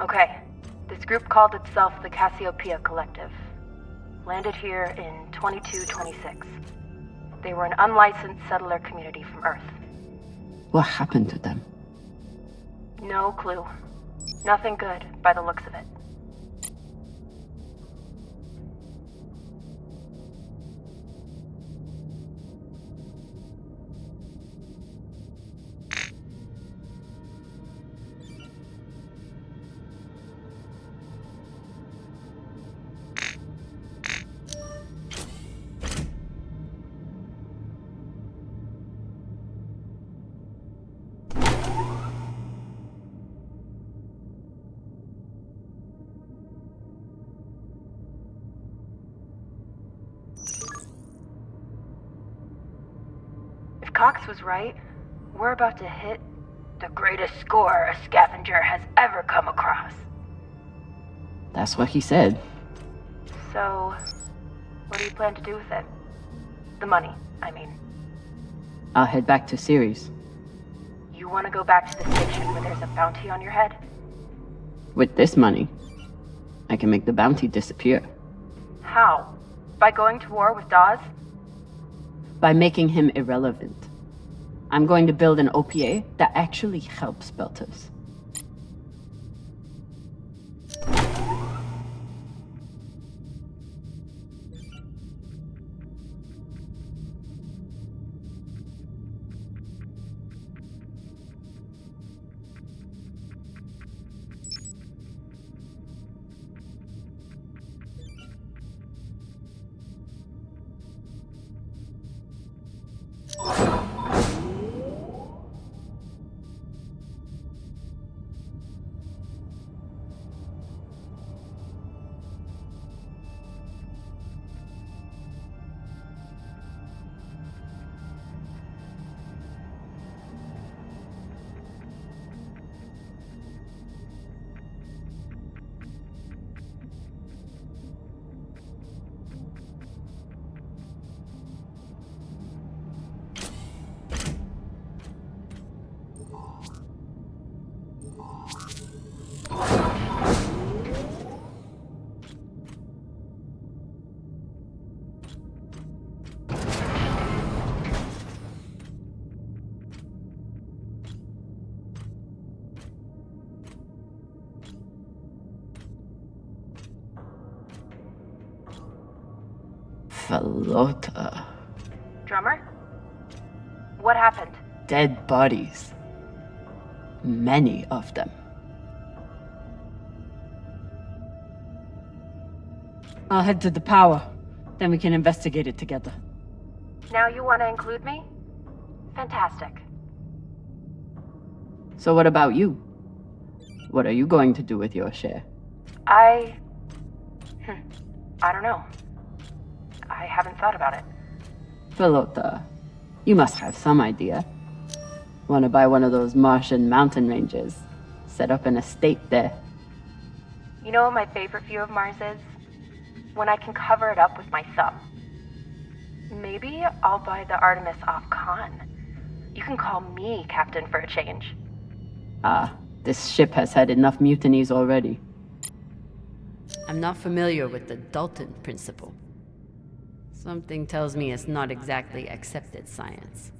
Okay. This group called itself the Cassiopeia Collective. Landed here in 2226. They were an unlicensed settler community from Earth. What happened to them? No clue. Nothing good, by the looks of it. If Cox was right, we're about to hit the greatest score a scavenger has ever come across. That's what he said. So, what do you plan to do with it? The money, I mean. I'll head back to Ceres. You want to go back to the station where there's a bounty on your head? With this money, I can make the bounty disappear. How? By going to war with Dawes? By making him irrelevant. I'm going to build an OPA that actually helps Belters. Filota. Drummer? What happened? Dead bodies. Many of them. I'll head to the power. Then we can investigate it together. Now you want to include me? Fantastic. So what about you? What are you going to do with your share? I don't know. I haven't thought about it. Filota, you must have some idea. Want to buy one of those Martian mountain ranges? Set up an estate there. You know what my favorite view of Mars is? When I can cover it up with my thumb. Maybe I'll buy the Artemis off Khan. You can call me captain for a change. This ship has had enough mutinies already. I'm not familiar with the Dalton principle. Something tells me it's not exactly accepted science.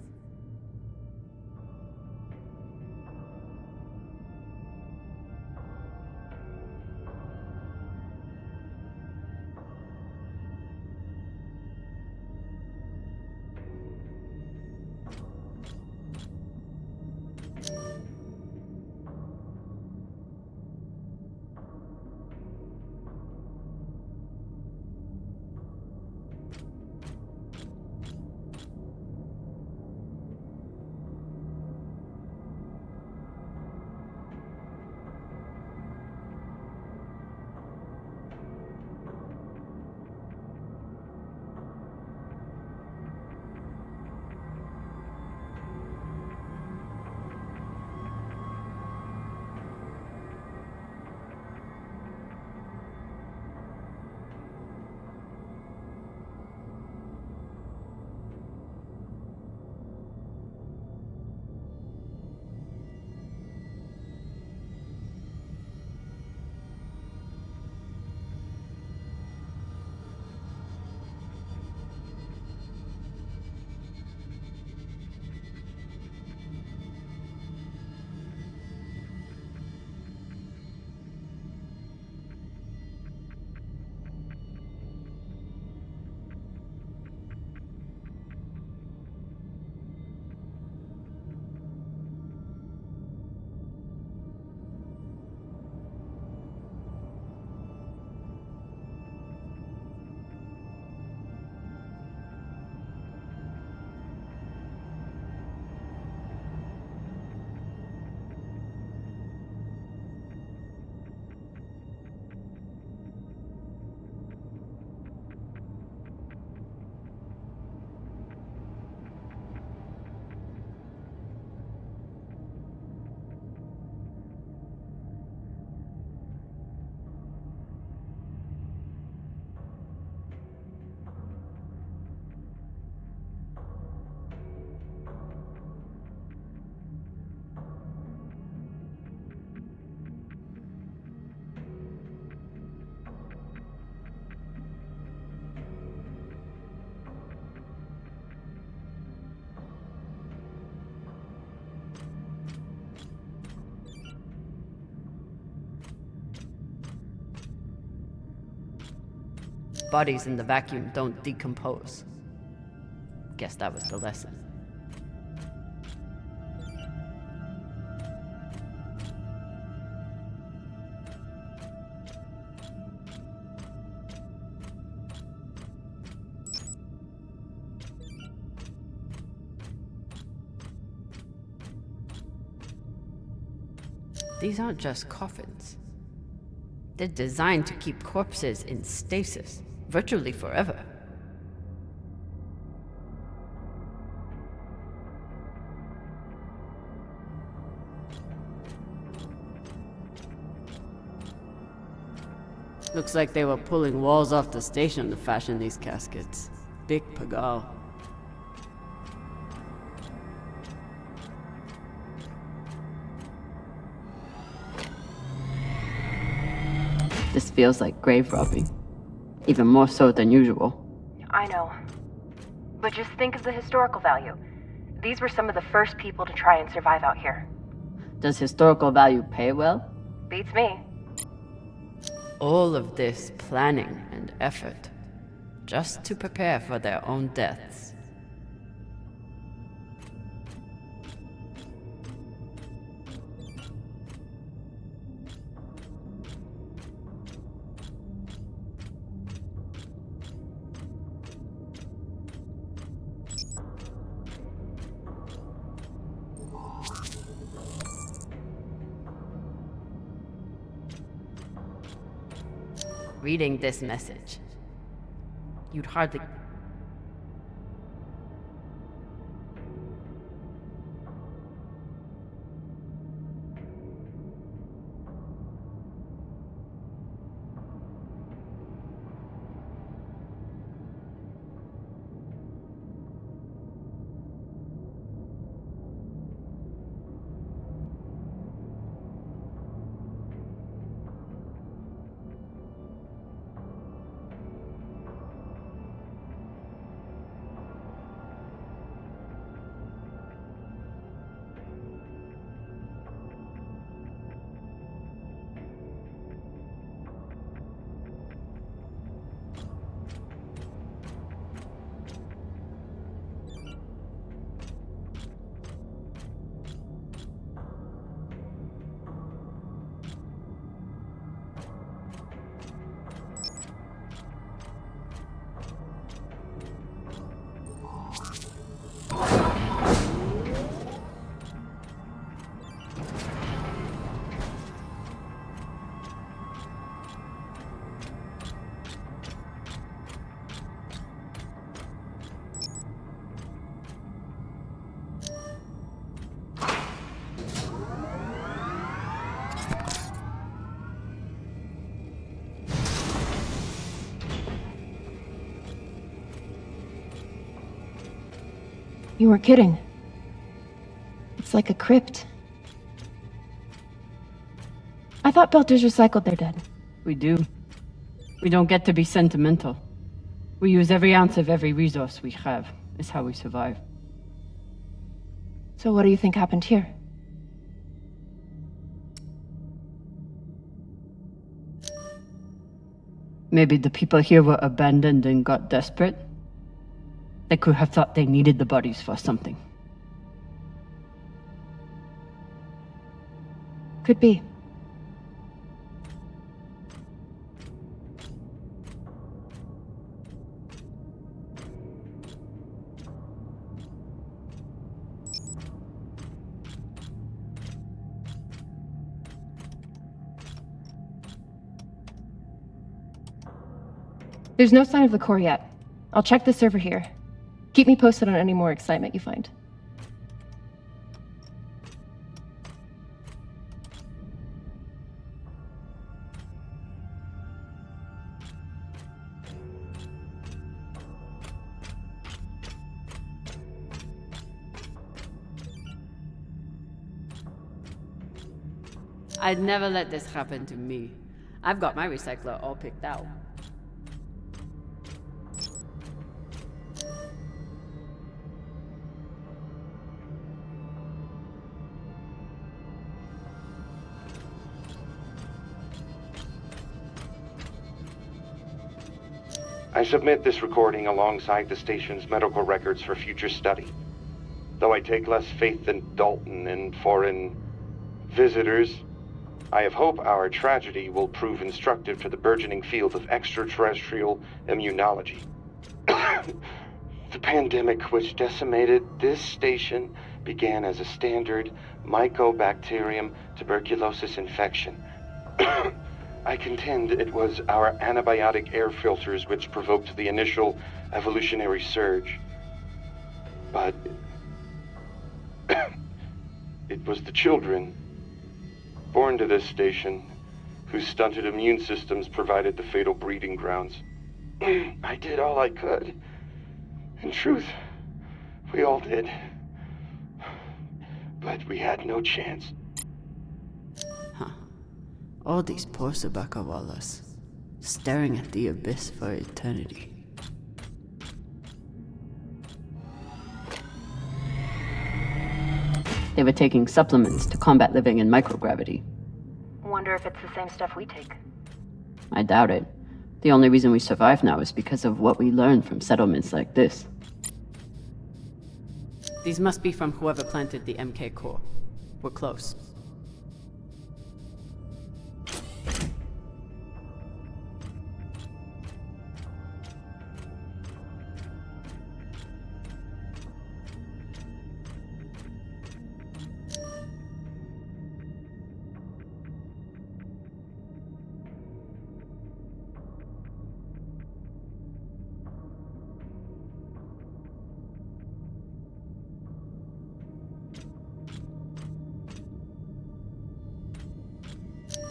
Bodies in the vacuum don't decompose. Guess that was the lesson. These aren't just coffins. They're designed to keep corpses in stasis, virtually forever. Looks like they were pulling walls off the station to fashion these caskets. Big pagal. This feels like grave robbing. Even more so than usual. I know. But just think of the historical value. These were some of the first people to try and survive out here. Does historical value pay well? Beats me. All of this planning and effort, just to prepare for their own deaths. Reading this message, you'd hardly... You weren't kidding. It's like a crypt. I thought Belters recycled their dead. We do. We don't get to be sentimental. We use every ounce of every resource we have. It's how we survive. So what do you think happened here? Maybe the people here were abandoned and got desperate. They could have thought they needed the bodies for something. Could be. There's no sign of the core yet. I'll check the server here. Keep me posted on any more excitement you find. I'd never let this happen to me. I've got my recycler all picked out. I submit this recording alongside the station's medical records for future study. Though I take less faith than Dalton in foreign visitors, I have hope our tragedy will prove instructive to the burgeoning field of extraterrestrial immunology. The pandemic which decimated this station began as a standard Mycobacterium tuberculosis infection. I contend it was our antibiotic air filters which provoked the initial evolutionary surge. But it was the children born to this station whose stunted immune systems provided the fatal breeding grounds. I did all I could. In truth, we all did. But we had no chance. All these poor Sabakawalas, staring at the abyss for eternity. They were taking supplements to combat living in microgravity. Wonder if it's the same stuff we take. I doubt it. The only reason we survive now is because of what we learned from settlements like this. These must be from whoever planted the MK core. We're close.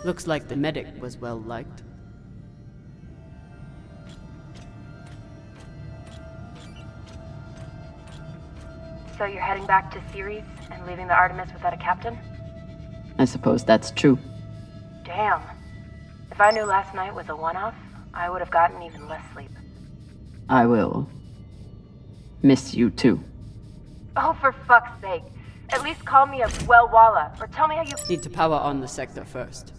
Looks like the medic was well liked. So you're heading back to Ceres and leaving the Artemis without a captain? I suppose that's true. Damn. If I knew last night was a one-off, I would have gotten even less sleep. I will miss you too. Oh, for fuck's sake. At least call me a well-walla, or tell me how you— Need to power on the sector first.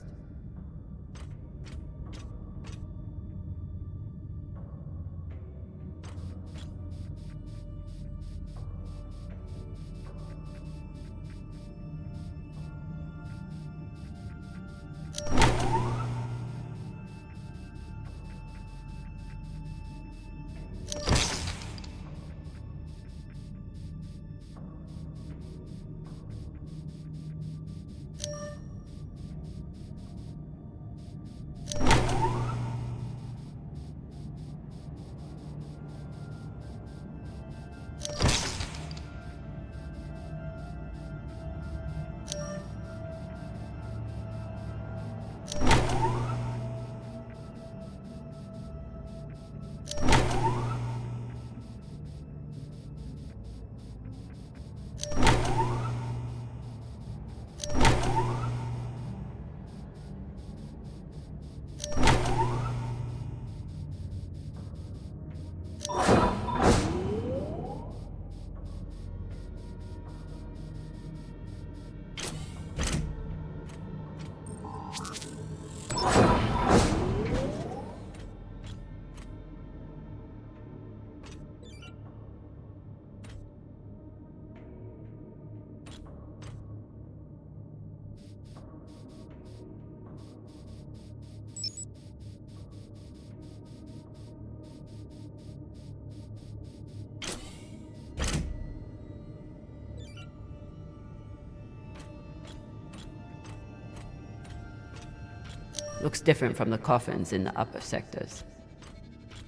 Looks different from the coffins in the upper sectors.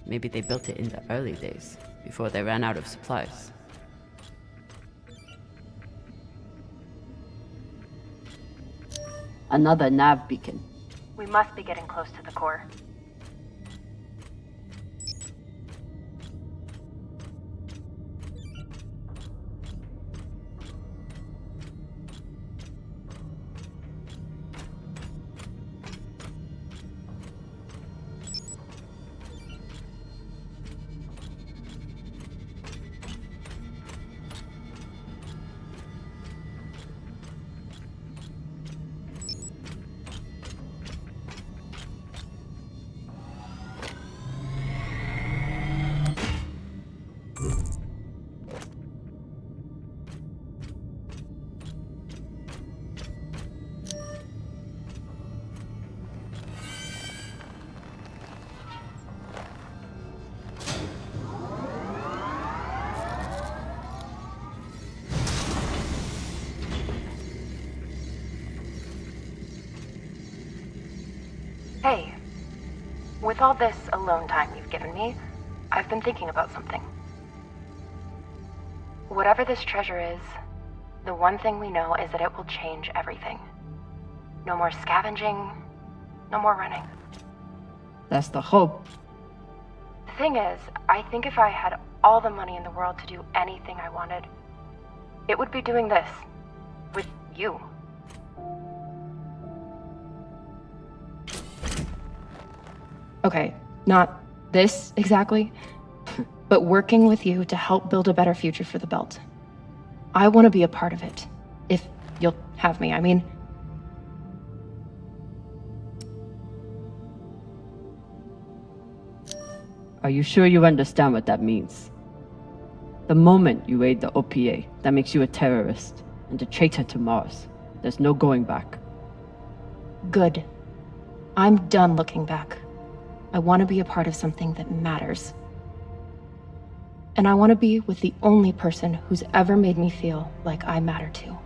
Maybe they built it in the early days, before they ran out of supplies. Another nav beacon. We must be getting close to the core. Hey, with all this alone time you've given me, I've been thinking about something. Whatever this treasure is, the one thing we know is that it will change everything. No more scavenging, no more running. That's the hope. The thing is, I think if I had all the money in the world to do anything I wanted, it would be doing this. With you. Okay, not this exactly, but working with you to help build a better future for the Belt. I want to be a part of it. If you'll have me, I mean. Are you sure you understand what that means? The moment you aid the OPA, that makes you a terrorist and a traitor to Mars. There's no going back. Good. I'm done looking back. I want to be a part of something that matters. And I want to be with the only person who's ever made me feel like I matter too.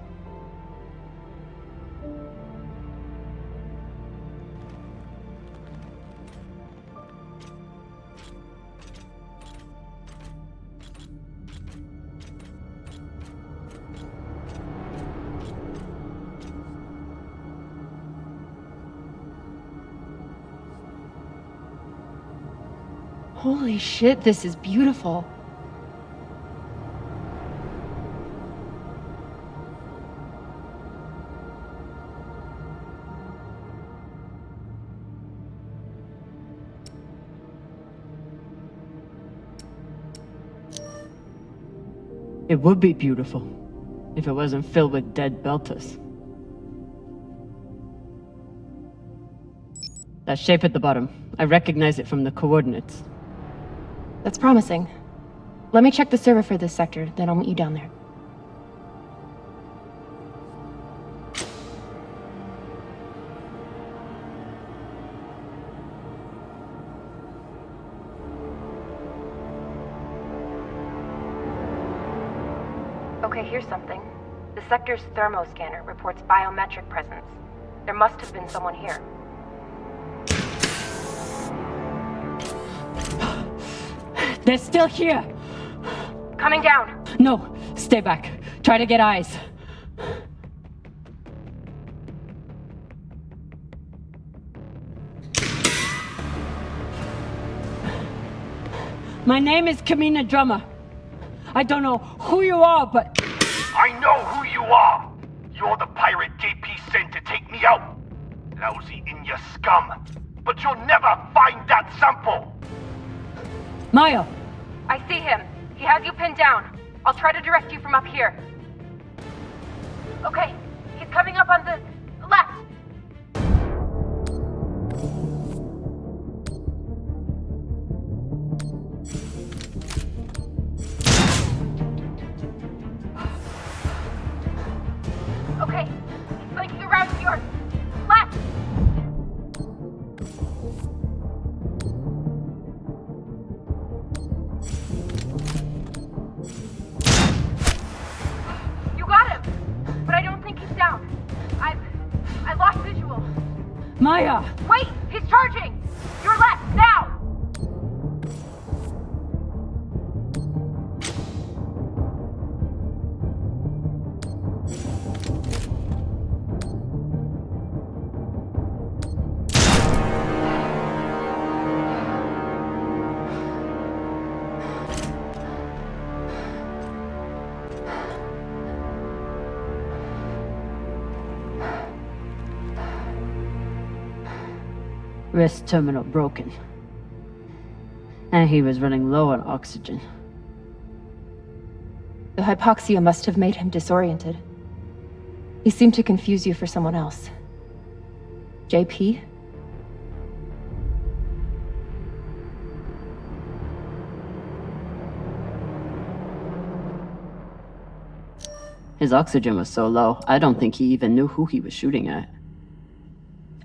Holy shit, this is beautiful. It would be beautiful if it wasn't filled with dead Belters. That shape at the bottom, I recognize it from the coordinates. That's promising. Let me check the server for this sector, then I'll meet you down there. Okay, here's something. The sector's thermoscanner reports biometric presence. There must have been someone here. They're still here! Coming down! No, stay back. Try to get eyes. My name is Kamina Drummer. I don't know who you are, but... I know who you are! You're the pirate JP sent to take me out! Lousy in your scum! But you'll never find that sample! Maya! I see him. He has you pinned down. I'll try to direct you from up here. Okay, he's coming up on the left. Okay, he's flanking around to your left. You got him, but I don't think he's down. I've Maya! Wait! He's charging! Your left, now! Wrist terminal broken. And he was running low on oxygen. The hypoxia must have made him disoriented. He seemed to confuse you for someone else. JP? His oxygen was so low, I don't think he even knew who he was shooting at.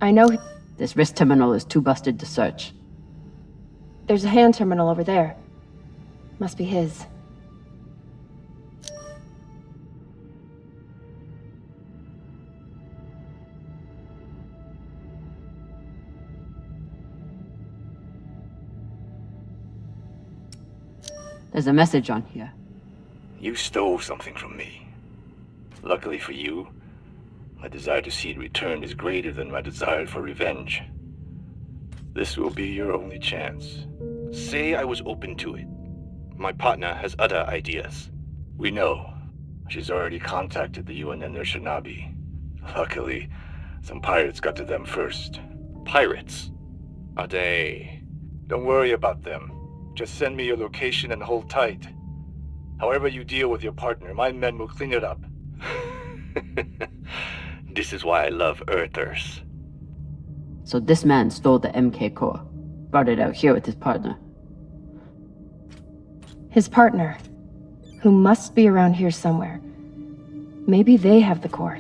I know This wrist terminal is too busted to search. there's a hand terminal over there. Must be his. There's a message on here. You stole something from me. Luckily for you, my desire to see it returned is greater than my desire for revenge. This will be your only chance. Say I was open to it. My partner has other ideas. We know. She's already contacted the UN and their Shinabi. Luckily, some pirates got to them first. Pirates? Are they? Don't worry about them. Just send me your location and hold tight. However you deal with your partner, my men will clean it up. This is why I love Earthers. So this man stole the MK core, brought it out here with his partner. His partner, who must be around here somewhere. Maybe they have the core.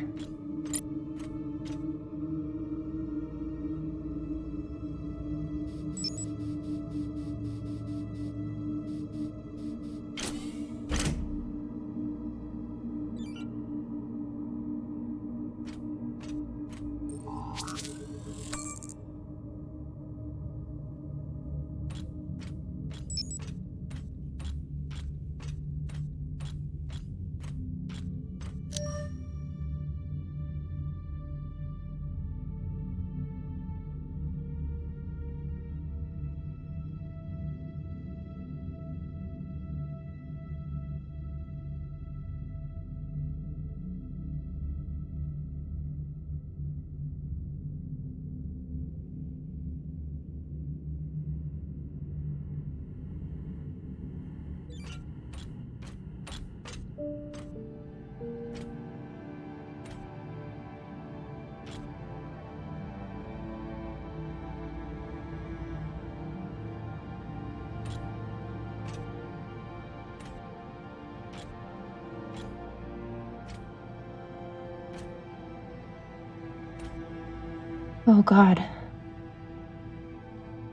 Oh God.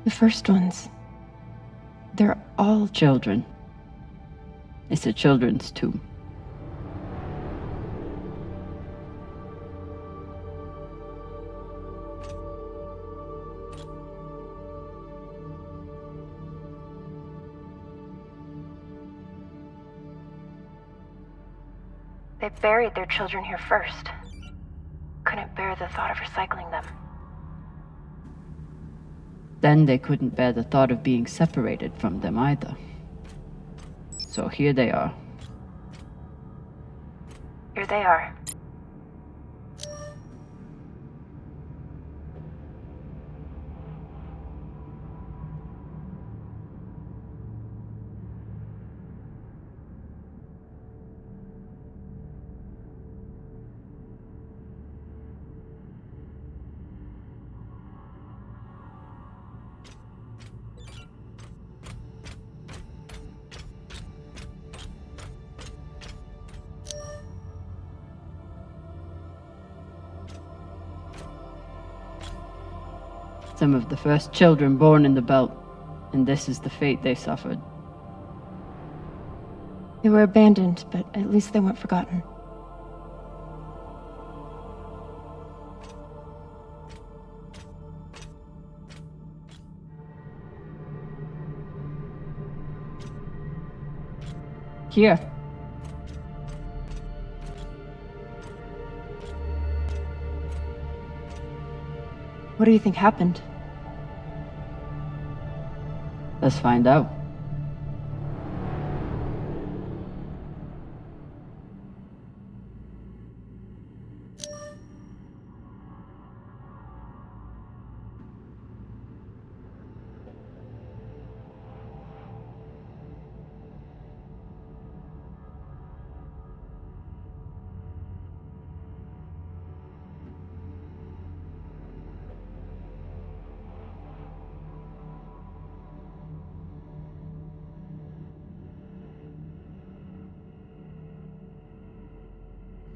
The first ones. They're all Children. It's a children's tomb. They buried their children here first. Couldn't bear the thought of recycling them. Then they couldn't bear the thought of being separated from them either. So here they are. Here they are. Some of the first children born in the belt, and this is the fate they suffered. They were abandoned, but at least they weren't forgotten. Here. What do you think happened? Let's find out.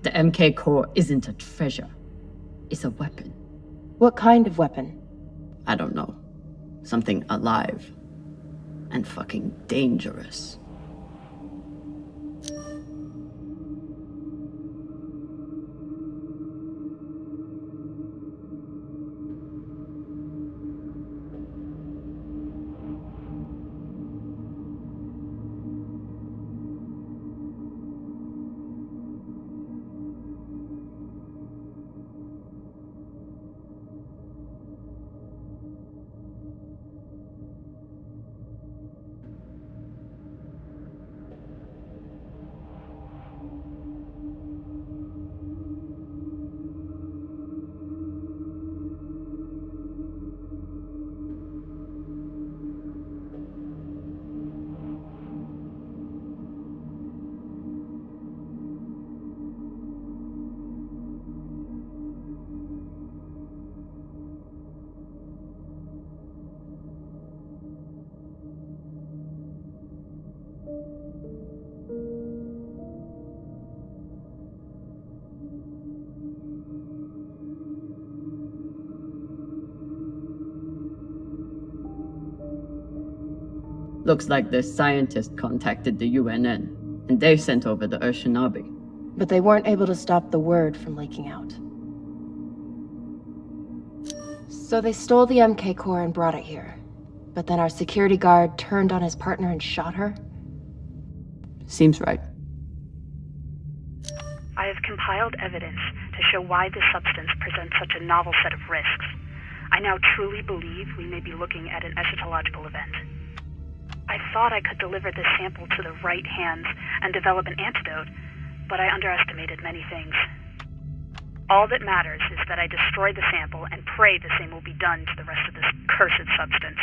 The MK core isn't a treasure. It's a weapon. What kind of weapon? I don't know. Something alive. And fucking dangerous. Looks like the scientist contacted the UNN, and they sent over the Urshinabi. But they weren't able to stop the word from leaking out. So they stole the MK core and brought it here. But then our security guard turned on his partner and shot her? Seems right. I have compiled evidence to show why this substance presents such a novel set of risks. I now truly believe we may be looking at an eschatological event. I thought I could deliver this sample to the right hands and develop an antidote, but I underestimated many things. All that matters is that I destroy the sample and pray the same will be done to the rest of this cursed substance.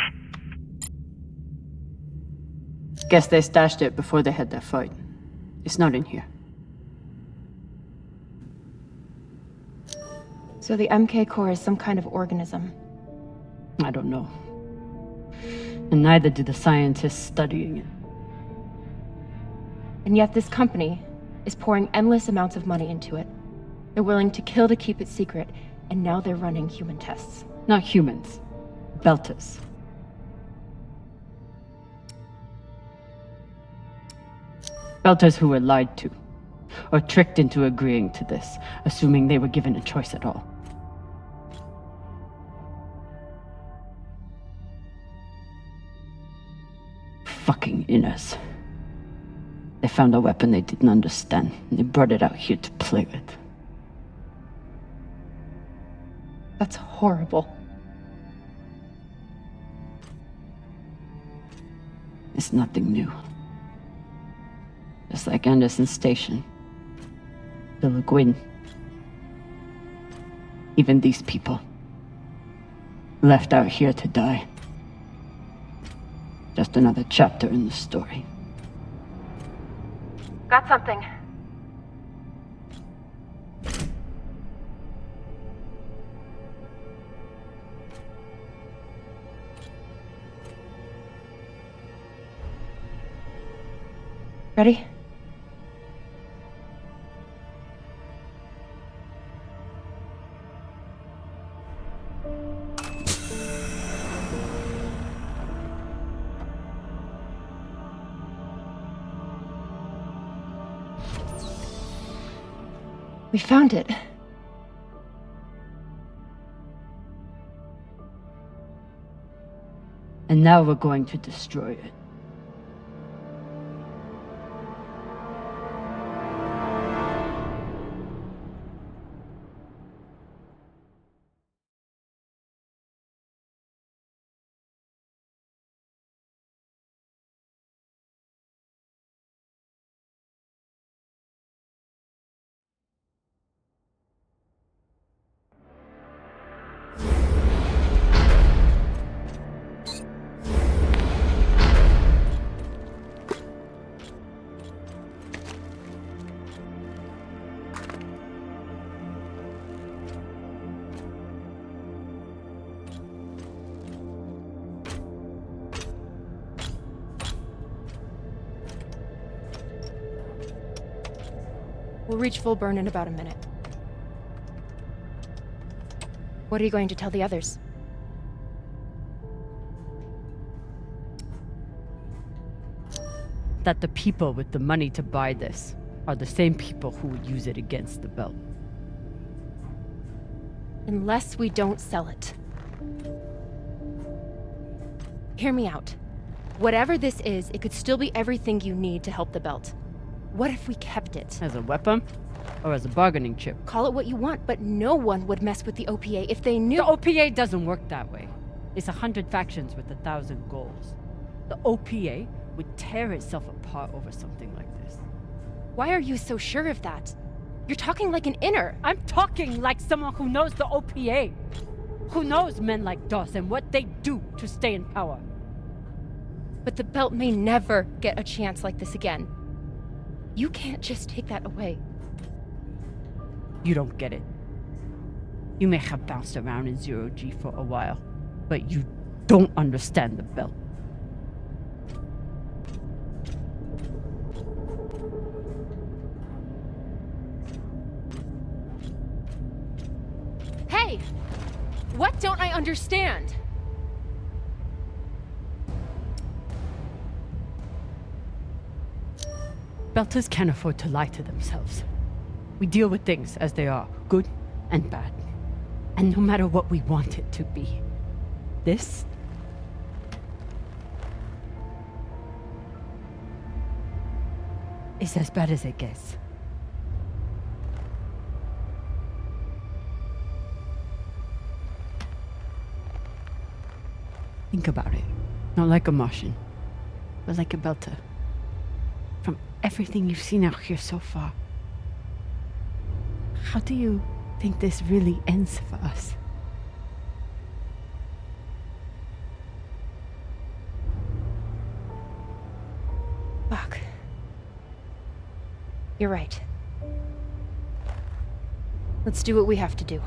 Guess they stashed it before they had their fight. It's not in here. So the MK core is some kind of organism. I don't know. And neither do the scientists studying it. And yet this company is pouring endless amounts of money into it. They're willing to kill to keep it secret, and now they're running human tests. Not humans. Belters. Belters who were lied to, or tricked into agreeing to this, assuming they were given a choice at all. Fucking inners. They found a weapon they didn't understand, and they brought it out here to play with. That's horrible. It's nothing new. Just like Anderson Station, the Lagoon. Even these people, left out here to die. Just another chapter in the story. Got something. Ready? We found it. And now we're going to destroy it. We'll reach full burn in about a minute. What are you going to tell the others? That the people with the money to buy this are the same people who would use it against the belt. Unless we don't sell it. Hear me out. Whatever this is, it could still be everything you need to help the belt. What if we kept it? As a weapon? Or as a bargaining chip? Call it what you want, but no one would mess with the OPA if they knew— The OPA doesn't work that way. It's 100 factions with 1,000 goals. The OPA would tear itself apart over something like this. Why are you so sure of that? You're talking like an inner. I'm talking like someone who knows the OPA. Who knows men like Doss and what they do to stay in power. But the belt may never get a chance like this again. You can't just take that away. You don't get it. You may have bounced around in zero-G for a while, but you don't understand the belt. Hey! What don't I understand? Belters can't afford to lie to themselves. We deal with things as they are, good and bad. And no matter what we want it to be, this is as bad as it gets. Think about it. Not like a Martian, but like a Belter. From everything you've seen out here so far, how do you think this really ends for us? Fuck. You're right. Let's do what we have to do.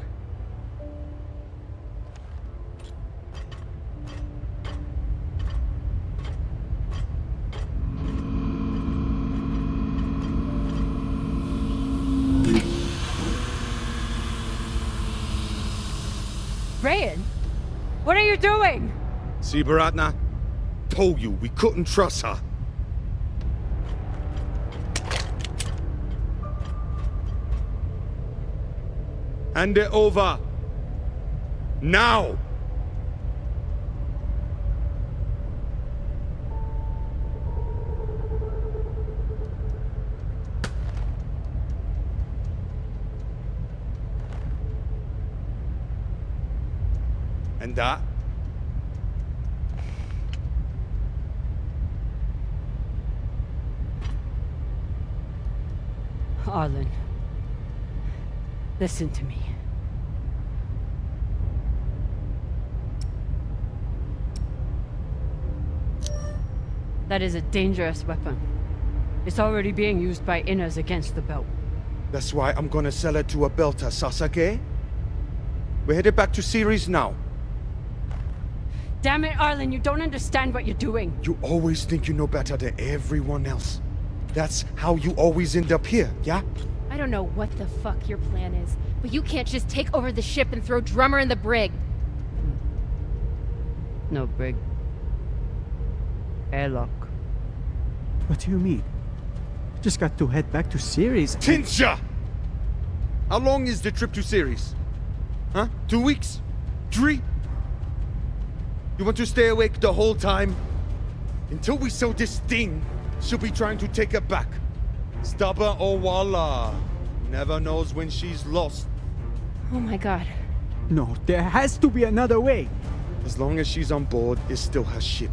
Rayan, what are you doing? See, Baratna? Told you we couldn't trust her. Hand it over. Now! And that? Arlen, listen to me. That is a dangerous weapon. It's already being used by inners against the belt. That's why I'm gonna sell it to a Belter, Sasake. We're headed back to Ceres now. Damn it, Arlen, you don't understand what you're doing. You always think you know better than everyone else. That's how you always end up here, yeah? I don't know what the fuck your plan is, but you can't just take over the ship and throw Drummer in the brig. No brig. Airlock. What do you mean? Just got to head back to Ceres. Tinsha! How long is the trip to Ceres? Huh? 2 weeks? 3? You want to stay awake the whole time? Until we sell this thing, she'll be trying to take it back. Stubborn or voila. Never knows when she's lost. Oh my god. No, there has to be another way. As long as she's on board, it's still her ship.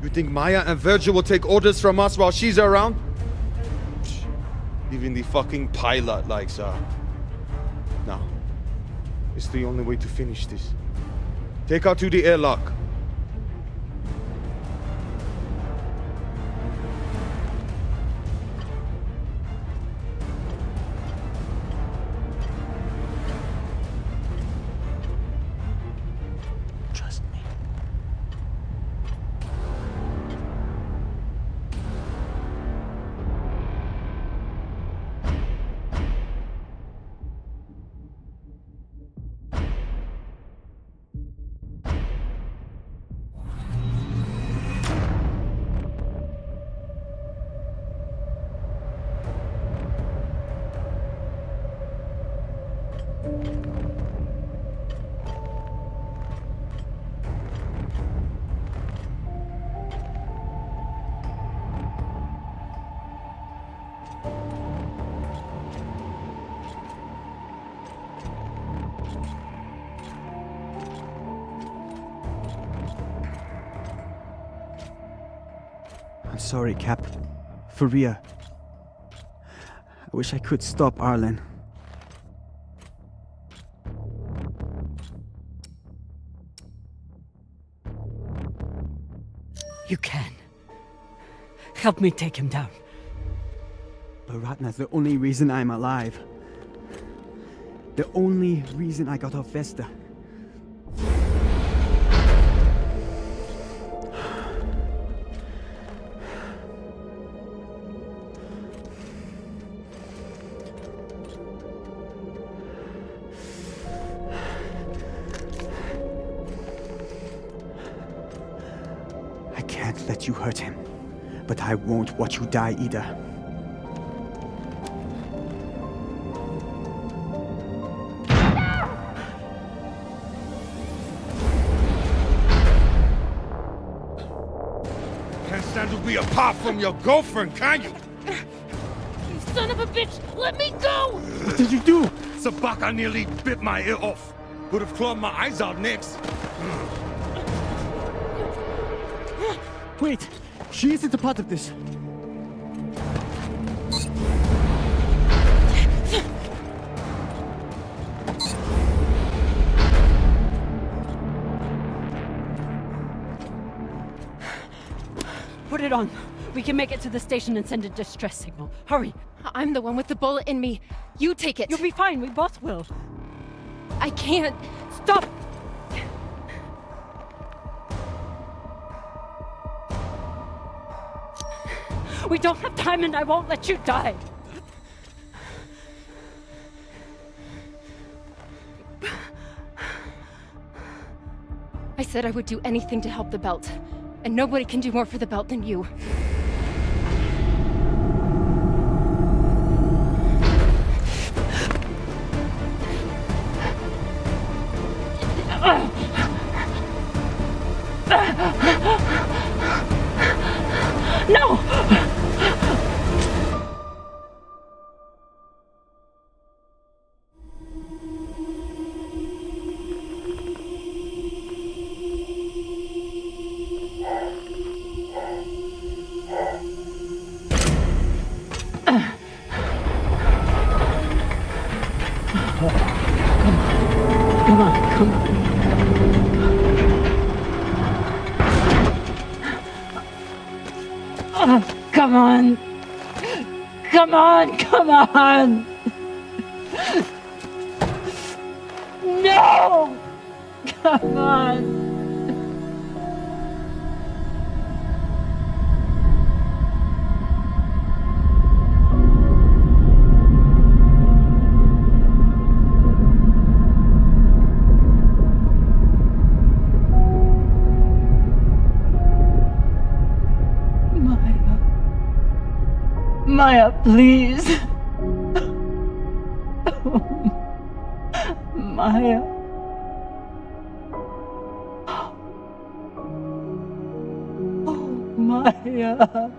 You think Maya and Virgil will take orders from us while she's around? Psh, even the fucking pilot likes her. No. It's the only way to finish this. Take her to the airlock. Trust me. I'm sorry, Cap. For real. I wish I could stop Arlen. You can. Help me take him down. But Ratna's the only reason I'm alive. The only reason I got off Vesta. I can't let you hurt him, but I won't watch you die either. Can't stand to be apart from your girlfriend, can you? You son of a bitch! Let me go! What did you do? Sabaka nearly bit my ear off. Would have clawed my eyes out next. Wait! She isn't a part of this! Put it on. We can make it to the station and send a distress signal. Hurry. I'm the one with the bullet in me. You take it. You'll be fine. We both will. I can't. Stop! We don't have time and I won't let you die. I said I would do anything to help the belt. And nobody can do more for the belt than you. No! Come on, come on. Oh, come on. Come on, come on. No! Come on. Maya, please. Maya. Oh, Maya.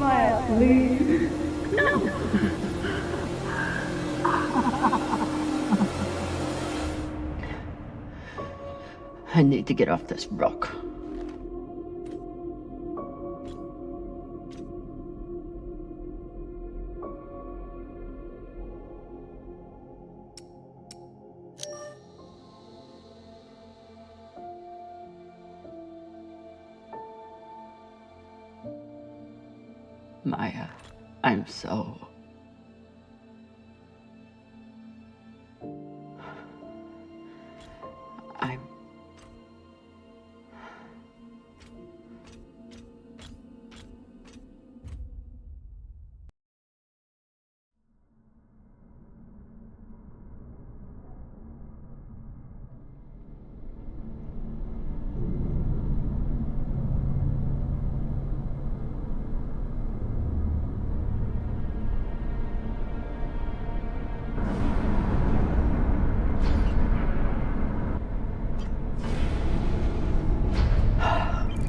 Maya, please. No. I need to get off this rock. Maya, I'm so... I'm...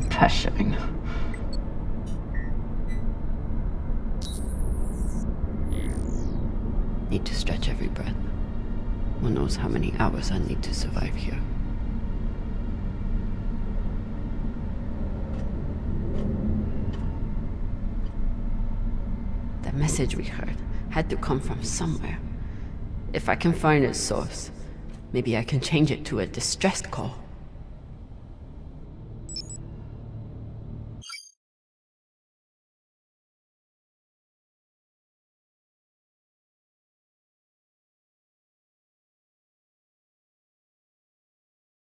pressuring. Need to stretch every breath. Who knows how many hours I need to survive here. The message we heard had to come from somewhere. If I can find its source, maybe I can change it to a distress call.